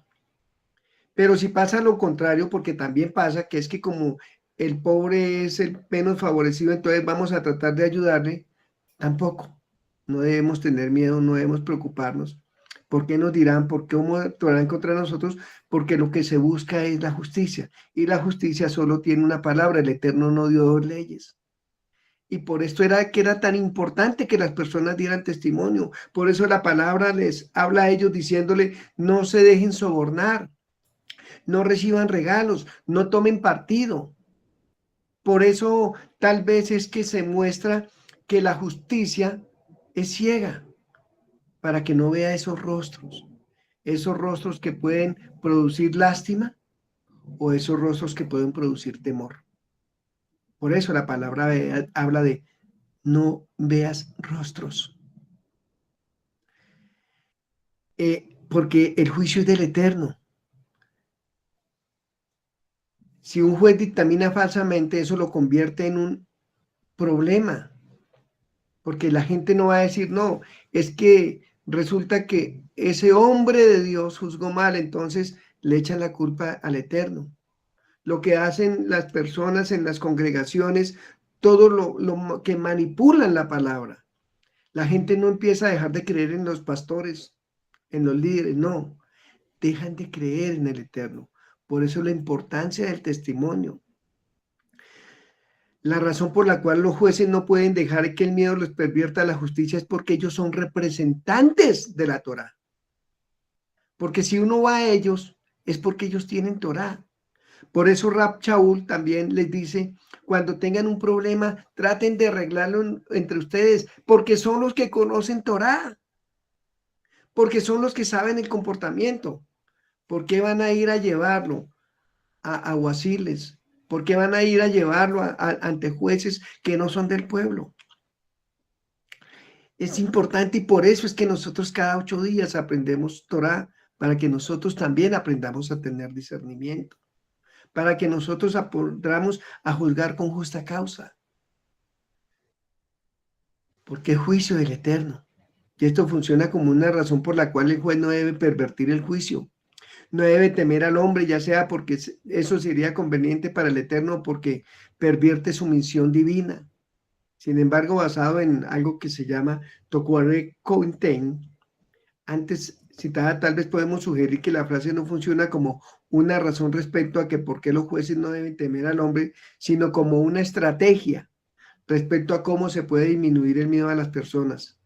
Pero si pasa lo contrario, porque también pasa que es que como el pobre es el menos favorecido, entonces vamos a tratar de ayudarle, tampoco. No debemos tener miedo, no debemos preocuparnos. ¿Por qué nos dirán? ¿Por qué cómo actuarán contra nosotros? Porque lo que se busca es la justicia. Y la justicia solo tiene una palabra, el Eterno no dio dos leyes. Y por esto era que era tan importante que las personas dieran testimonio. Por eso la palabra les habla a ellos diciéndole, no se dejen sobornar, no reciban regalos, no tomen partido. Por eso tal vez es que se muestra que la justicia es ciega, para que no vea esos rostros que pueden producir lástima o esos rostros que pueden producir temor. Por eso la palabra habla de no veas rostros. Porque el juicio es del Eterno. Si un juez dictamina falsamente, eso lo convierte en un problema, porque la gente no va a decir, no, es que resulta que ese hombre de Dios juzgó mal, entonces le echan la culpa al Eterno. Lo que hacen las personas en las congregaciones, todo lo que manipulan la palabra. La gente no empieza a dejar de creer en los pastores, en los líderes, no, dejan de creer en el Eterno. Por eso la importancia del testimonio. La razón por la cual los jueces no pueden dejar que el miedo los pervierta a la justicia es porque ellos son representantes de la Torá. Porque si uno va a ellos, es porque ellos tienen Torá. Por eso Rab Shaul también les dice, cuando tengan un problema, traten de arreglarlo entre ustedes, porque son los que conocen Torá, porque son los que saben el comportamiento. ¿Por qué van a ir a llevarlo a alguaciles? ¿Por qué van a ir a llevarlo ante jueces que no son del pueblo? Es importante y por eso es que nosotros cada 8 días aprendemos Torá, para que nosotros también aprendamos a tener discernimiento, para que nosotros aprendamos a juzgar con justa causa. Porque es juicio del Eterno. Y esto funciona como una razón por la cual el juez no debe pervertir el juicio. No debe temer al hombre, ya sea porque eso sería conveniente para el Eterno o porque pervierte su misión divina. Sin embargo, basado en algo que se llama Tokuare Kointen, antes citada, tal vez podemos sugerir que la frase no funciona como una razón respecto a que por qué los jueces no deben temer al hombre, sino como una estrategia respecto a cómo se puede disminuir el miedo a las personas.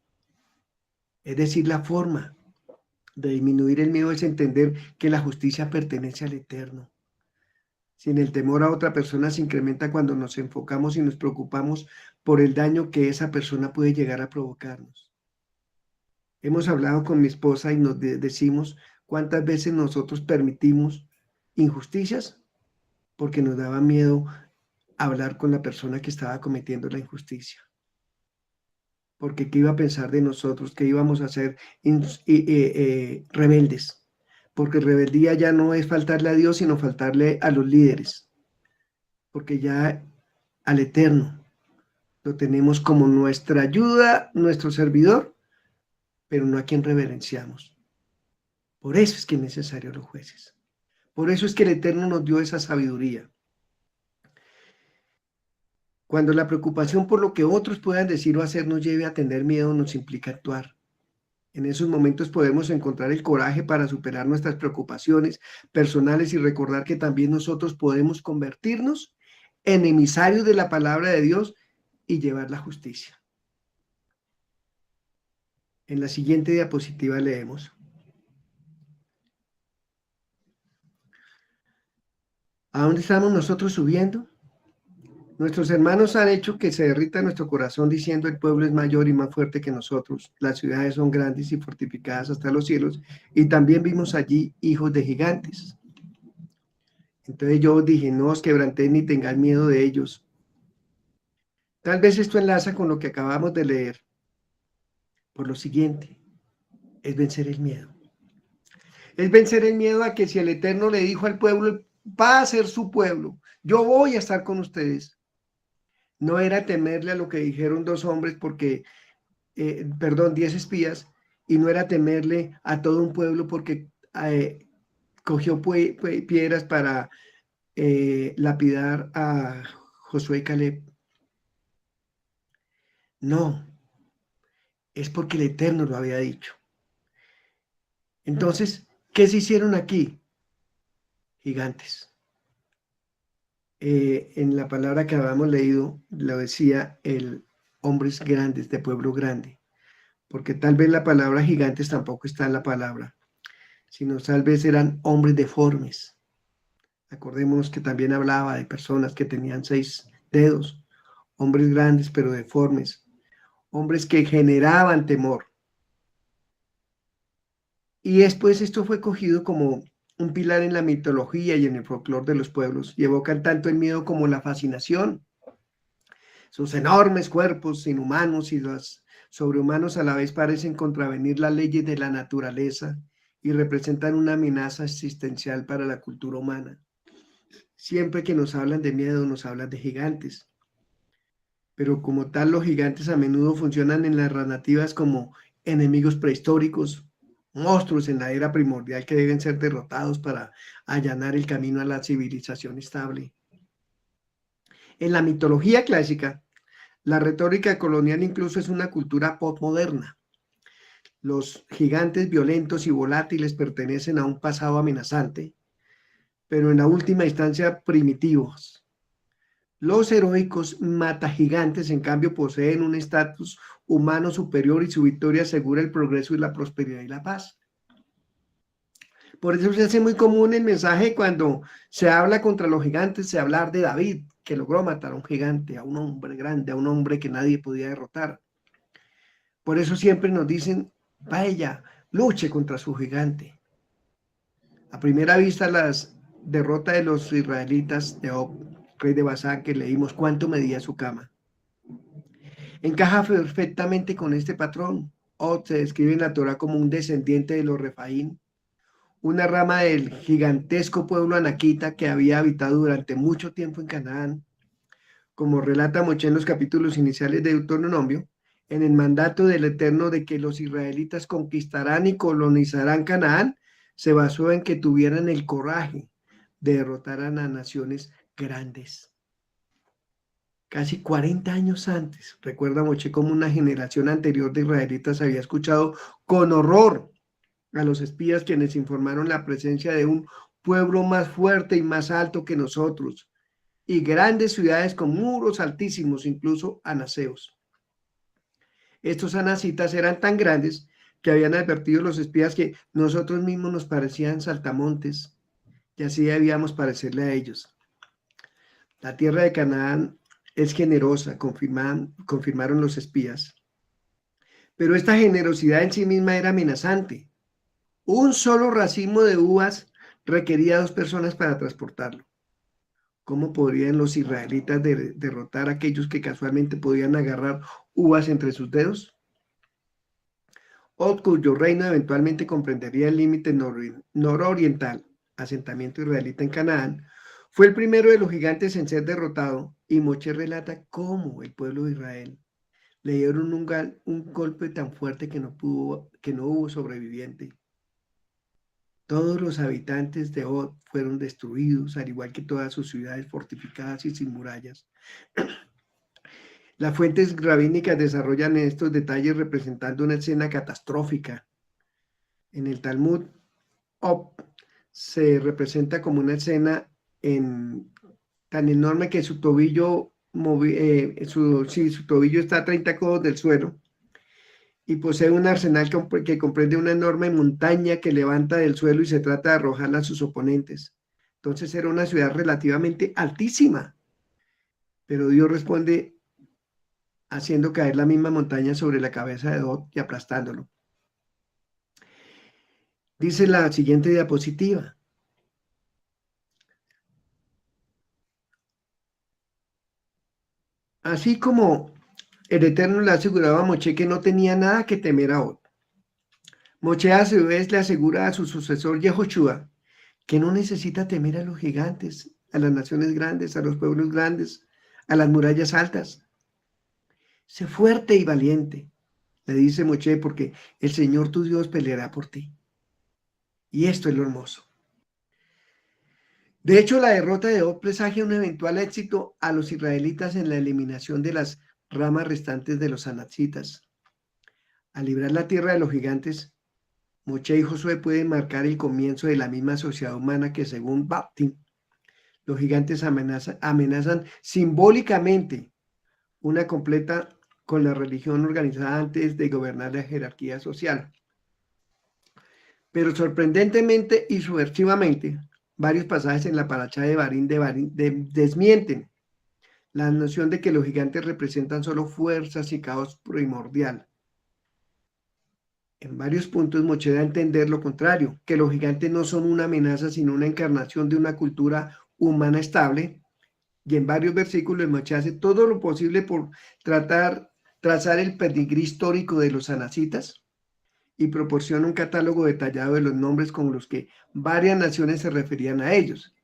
Es decir, la forma de disminuir el miedo es entender que la justicia pertenece al Eterno. Sin el temor a otra persona se incrementa cuando nos enfocamos y nos preocupamos por el daño que esa persona puede llegar a provocarnos. Hemos hablado con mi esposa y nos decimos cuántas veces nosotros permitimos injusticias porque nos daba miedo hablar con la persona que estaba cometiendo la injusticia. Porque qué iba a pensar de nosotros, que íbamos a ser rebeldes. Porque rebeldía ya no es faltarle a Dios, sino faltarle a los líderes. Porque ya al Eterno lo tenemos como nuestra ayuda, nuestro servidor, pero no a quien reverenciamos. Por eso es que es necesario los jueces. Por eso es que el Eterno nos dio esa sabiduría. Cuando la preocupación por lo que otros puedan decir o hacer nos lleve a tener miedo, nos implica actuar. En esos momentos podemos encontrar el coraje para superar nuestras preocupaciones personales y recordar que también nosotros podemos convertirnos en emisarios de la palabra de Dios y llevar la justicia. En la siguiente diapositiva leemos: ¿a dónde estamos nosotros subiendo? Nuestros hermanos han hecho que se derrita nuestro corazón diciendo: el pueblo es mayor y más fuerte que nosotros, las ciudades son grandes y fortificadas hasta los cielos, y también vimos allí hijos de gigantes. Entonces yo dije: no os quebrantéis ni tengáis miedo de ellos. Tal vez esto enlaza con lo que acabamos de leer. Por lo siguiente, es vencer el miedo. Es vencer el miedo a que si el Eterno le dijo al pueblo, va a ser su pueblo, yo voy a estar con ustedes, no era temerle a lo que dijeron 2 hombres porque, 10 espías, y no era temerle a todo un pueblo porque cogió piedras para lapidar a Josué y Caleb. No, es porque el Eterno lo había dicho. Entonces, ¿qué se hicieron aquí? Gigantes. En la palabra que habíamos leído, lo decía el hombres grandes, de pueblo grande, porque tal vez la palabra gigantes tampoco está en la palabra, sino tal vez eran hombres deformes. Acordémonos que también hablaba de personas que tenían 6 dedos, hombres grandes pero deformes, hombres que generaban temor. Y después esto fue cogido como un pilar en la mitología y en el folclore de los pueblos, y evocan tanto el miedo como la fascinación. Sus enormes cuerpos inhumanos y los sobrehumanos a la vez parecen contravenir las leyes de la naturaleza y representan una amenaza existencial para la cultura humana. Siempre que nos hablan de miedo, nos hablan de gigantes. Pero como tal, los gigantes a menudo funcionan en las narrativas como enemigos prehistóricos, monstruos en la era primordial que deben ser derrotados para allanar el camino a la civilización estable. En la mitología clásica, la retórica colonial incluso es una cultura postmoderna. Los gigantes violentos y volátiles pertenecen a un pasado amenazante, pero en la última instancia primitivos. Los heroicos matagigantes, en cambio, poseen un estatus humano superior y su victoria asegura el progreso y la prosperidad y la paz. Por eso se hace muy común el mensaje cuando se habla contra los gigantes, se habla de David, que logró matar a un gigante, a un hombre grande, a un hombre que nadie podía derrotar. Por eso siempre nos dicen, vaya, luche contra su gigante. A primera vista, las derrotas de los israelitas de Og, rey de Basán, que leímos cuánto medía su cama, encaja perfectamente con este patrón. Og se describe en la Torá como un descendiente de los Refaín, una rama del gigantesco pueblo anaquita que había habitado durante mucho tiempo en Canaán. Como relata Moshe en los capítulos iniciales de Deuteronomio, en el mandato del Eterno de que los israelitas conquistarán y colonizarán Canaán, se basó en que tuvieran el coraje de derrotar a las naciones grandes. Casi 40 años antes, recuerda Moshe cómo una generación anterior de israelitas había escuchado con horror a los espías quienes informaron la presencia de un pueblo más fuerte y más alto que nosotros, y grandes ciudades con muros altísimos, incluso anaseos. Estos anacitas eran tan grandes que habían advertido los espías que nosotros mismos nos parecían saltamontes, y así debíamos parecerle a ellos. La tierra de Canaán es generosa, confirmaron los espías, pero esta generosidad en sí misma era amenazante. Un solo racimo de uvas requería 2 personas para transportarlo. ¿Cómo podrían los israelitas derrotar a aquellos que casualmente podían agarrar uvas entre sus dedos? Og, cuyo reino eventualmente comprendería el límite nororiental, asentamiento israelita en Canaán, fue el primero de los gigantes en ser derrotado, y Moshe relata cómo el pueblo de Israel le dieron un golpe tan fuerte que no hubo sobreviviente. Todos los habitantes de Og fueron destruidos, al igual que todas sus ciudades fortificadas y sin murallas. Las fuentes rabínicas desarrollan estos detalles representando una escena catastrófica. En el Talmud, Og se representa como una escena tan enorme que su tobillo, su tobillo está a 30 codos del suelo, y posee un arsenal que comprende una enorme montaña que levanta del suelo y se trata de arrojarla a sus oponentes. Entonces era una ciudad relativamente altísima, pero Dios responde haciendo caer la misma montaña sobre la cabeza de Og y aplastándolo. Dice la siguiente diapositiva. Así como el Eterno le aseguraba a Moshe que no tenía nada que temer a Og, Moshe a su vez le asegura a su sucesor Yehoshua que no necesita temer a los gigantes, a las naciones grandes, a los pueblos grandes, a las murallas altas. Sé fuerte y valiente, le dice Moshe, porque el Señor tu Dios peleará por ti. Y esto es lo hermoso. De hecho, la derrota de Og presagia un eventual éxito a los israelitas en la eliminación de las ramas restantes de los anaxitas. Al librar la tierra de los gigantes, Moshe y Josué pueden marcar el comienzo de la misma sociedad humana que, según Baptist, los gigantes amenazan simbólicamente una completa con la religión organizada antes de gobernar la jerarquía social. Pero sorprendentemente y subversivamente, varios pasajes en la paracha de Barín desmienten la noción de que los gigantes representan solo fuerzas y caos primordial. En varios puntos Moshe da a entender lo contrario, que los gigantes no son una amenaza, sino una encarnación de una cultura humana estable. Y en varios versículos Moshe hace todo lo posible por trazar el pedigrí histórico de los anaxitas y proporciona un catálogo detallado de los nombres con los que varias naciones se referían a ellos.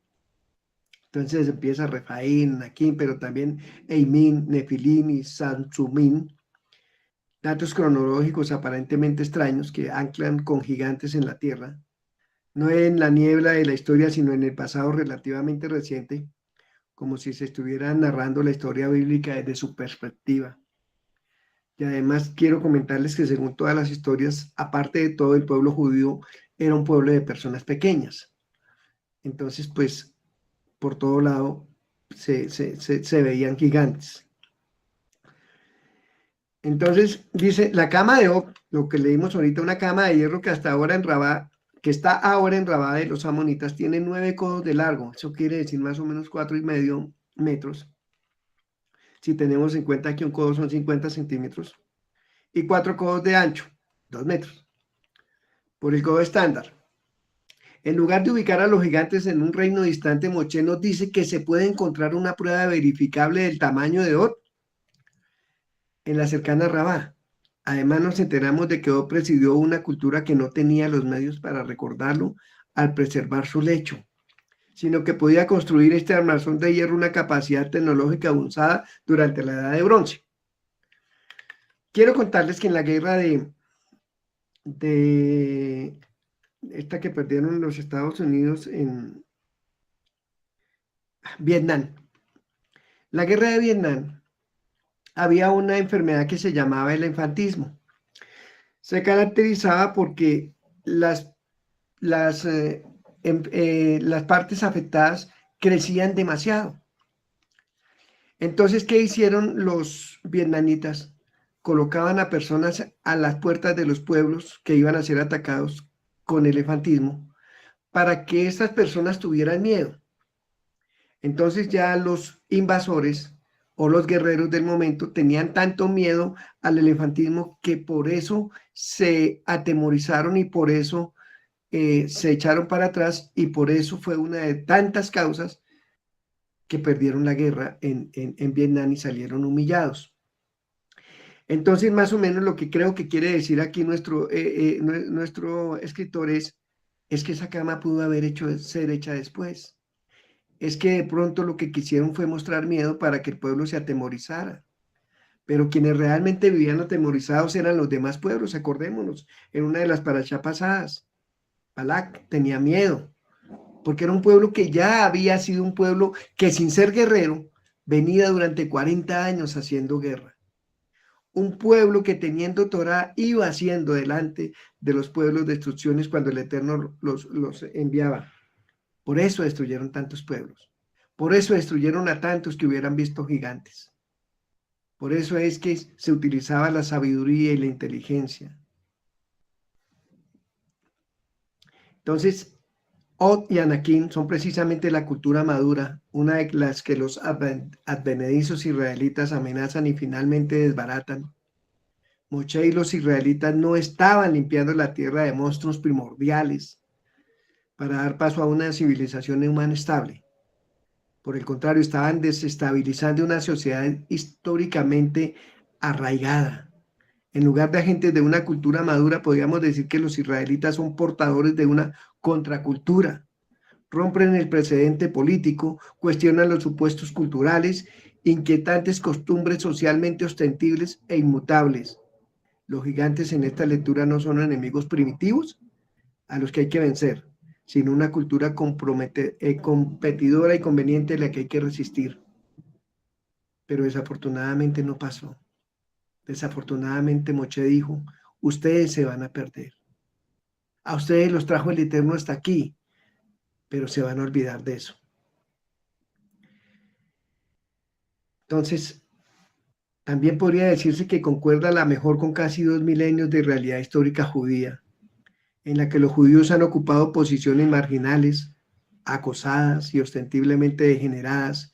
Entonces empieza Refaín, Anaquín, pero también Eimín, Nefilim y Sansumín, datos cronológicos aparentemente extraños que anclan con gigantes en la tierra, no en la niebla de la historia, sino en el pasado relativamente reciente, como si se estuviera narrando la historia bíblica desde su perspectiva. Y además quiero comentarles que según todas las historias, aparte de todo, el pueblo judío era un pueblo de personas pequeñas. Entonces, pues, por todo lado se veían gigantes. Entonces, dice, la cama de Og, lo que leímos ahorita, una cama de hierro que está ahora en Rabá de los amonitas, tiene 9 codos de largo. Eso quiere decir más o menos 4,5 metros. Si tenemos en cuenta que un codo son 50 centímetros, y 4 codos de ancho, 2 metros, por el codo estándar. En lugar de ubicar a los gigantes en un reino distante, Moshe nos dice que se puede encontrar una prueba verificable del tamaño de Og en la cercana Rabá. Además nos enteramos de que Og presidió una cultura que no tenía los medios para recordarlo al preservar su lecho, sino que podía construir este armazón de hierro una capacidad tecnológica avanzada durante la Edad de Bronce. Quiero contarles que en la guerra de esta que perdieron los Estados Unidos en Vietnam, la guerra de Vietnam, había una enfermedad que se llamaba el infantismo. Se caracterizaba porque las partes afectadas crecían demasiado. Entonces, ¿qué hicieron los vietnamitas? Colocaban a personas a las puertas de los pueblos que iban a ser atacados con el infantismo para que estas personas tuvieran miedo. Entonces ya los invasores o los guerreros del momento tenían tanto miedo al elefantismo que por eso se atemorizaron y por eso se echaron para atrás, y por eso fue una de tantas causas que perdieron la guerra en Vietnam y salieron humillados. Entonces, más o menos lo que creo que quiere decir aquí nuestro escritor es que esa cama pudo ser hecha después. Es que de pronto lo que quisieron fue mostrar miedo para que el pueblo se atemorizara. Pero quienes realmente vivían atemorizados eran los demás pueblos. Acordémonos, en una de las parashá pasadas, Balak tenía miedo, porque era un pueblo que ya había sido un pueblo que, sin ser guerrero, venía durante 40 años haciendo guerra. Un pueblo que, teniendo Torá, iba haciendo delante de los pueblos destrucciones cuando el Eterno los enviaba. Por eso destruyeron tantos pueblos. Por eso destruyeron a tantos que hubieran visto gigantes. Por eso es que se utilizaba la sabiduría y la inteligencia. Entonces, Og y Anaquín son precisamente la cultura madura, una de las que los advenedizos israelitas amenazan y finalmente desbaratan. Moshe y los israelitas no estaban limpiando la tierra de monstruos primordiales para dar paso a una civilización humana estable. Por el contrario, estaban desestabilizando una sociedad históricamente arraigada. En lugar de agentes de una cultura madura, podríamos decir que los israelitas son portadores de una contracultura. Rompen el precedente político, cuestionan los supuestos culturales inquietantes costumbres socialmente ostensibles e inmutables. Los gigantes en esta lectura no son enemigos primitivos a los que hay que vencer, sino una cultura competidora y conveniente a la que hay que resistir. Pero desafortunadamente no pasó. Desafortunadamente Moche dijo, ustedes se van a perder. A ustedes los trajo el Eterno hasta aquí, pero se van a olvidar de eso. Entonces, también podría decirse que concuerda la mejor con casi 2 milenios de realidad histórica judía, en la que los judíos han ocupado posiciones marginales, acosadas y ostensiblemente degeneradas,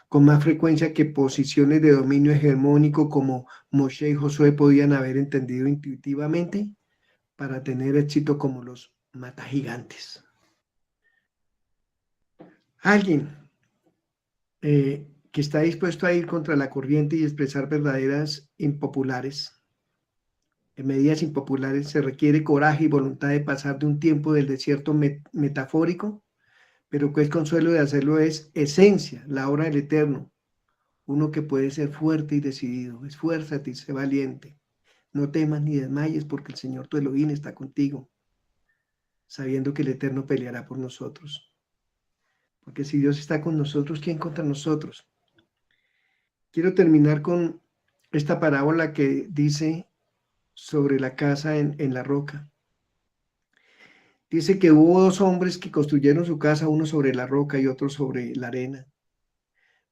con más frecuencia que posiciones de dominio hegemónico como Moshe y Josué podían haber entendido intuitivamente para tener éxito como los matagigantes. Alguien que está dispuesto a ir contra la corriente y expresar verdaderas impopulares. En medidas impopulares se requiere coraje y voluntad de pasar de un tiempo del desierto metafórico, pero que es consuelo de hacerlo es esencia, la obra del Eterno. Uno que puede ser fuerte y decidido, esfuérzate y sé valiente. No temas ni desmayes porque el Señor tu Elohim está contigo, sabiendo que el Eterno peleará por nosotros. Porque si Dios está con nosotros, ¿quién contra nosotros? Quiero terminar con esta parábola que dice sobre la casa en la roca. Dice que hubo 2 hombres que construyeron su casa, uno sobre la roca y otro sobre la arena.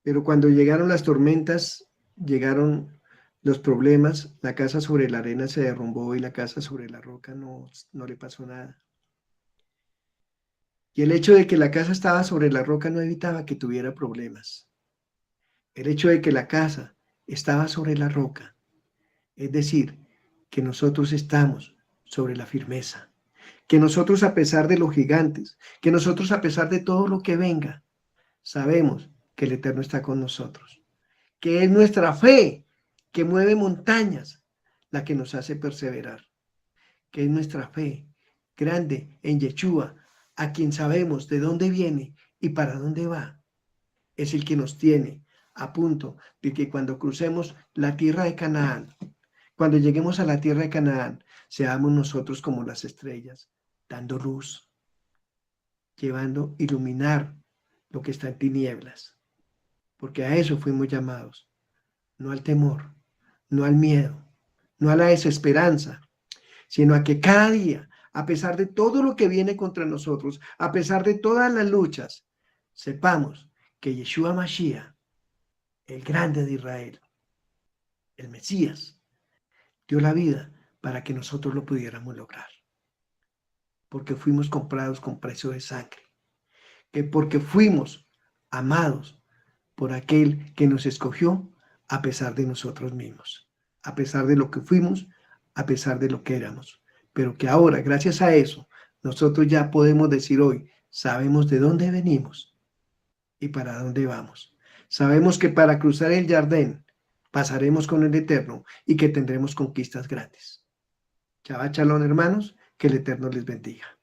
Pero cuando llegaron las tormentas, llegaron los problemas, la casa sobre la arena se derrumbó y la casa sobre la roca no le pasó nada. Y el hecho de que la casa estaba sobre la roca no evitaba que tuviera problemas. El hecho de que la casa estaba sobre la roca, es decir, que nosotros estamos sobre la firmeza, que nosotros a pesar de los gigantes, que nosotros a pesar de todo lo que venga, sabemos que el Eterno está con nosotros, que es nuestra fe que mueve montañas la que nos hace perseverar, que es nuestra fe grande en Yeshua, a quien sabemos de dónde viene y para dónde va, es el que nos tiene a punto de que cuando crucemos la tierra de Canaán, cuando lleguemos a la tierra de Canaán, seamos nosotros como las estrellas, dando luz, llevando, iluminar lo que está en tinieblas, porque a eso fuimos llamados, no al temor, no al miedo, no a la desesperanza, sino a que cada día, a pesar de todo lo que viene contra nosotros, a pesar de todas las luchas, sepamos que Yeshua Mashiach, el grande de Israel, el Mesías, dio la vida para que nosotros lo pudiéramos lograr. Porque fuimos comprados con precio de sangre. Que porque fuimos amados por aquel que nos escogió a pesar de nosotros mismos. A pesar de lo que fuimos, a pesar de lo que éramos. Pero que ahora, gracias a eso, nosotros ya podemos decir hoy, sabemos de dónde venimos y para dónde vamos. Sabemos que para cruzar el Jardín pasaremos con el Eterno y que tendremos conquistas grandes. Shabbat Shalom, hermanos, que el Eterno les bendiga.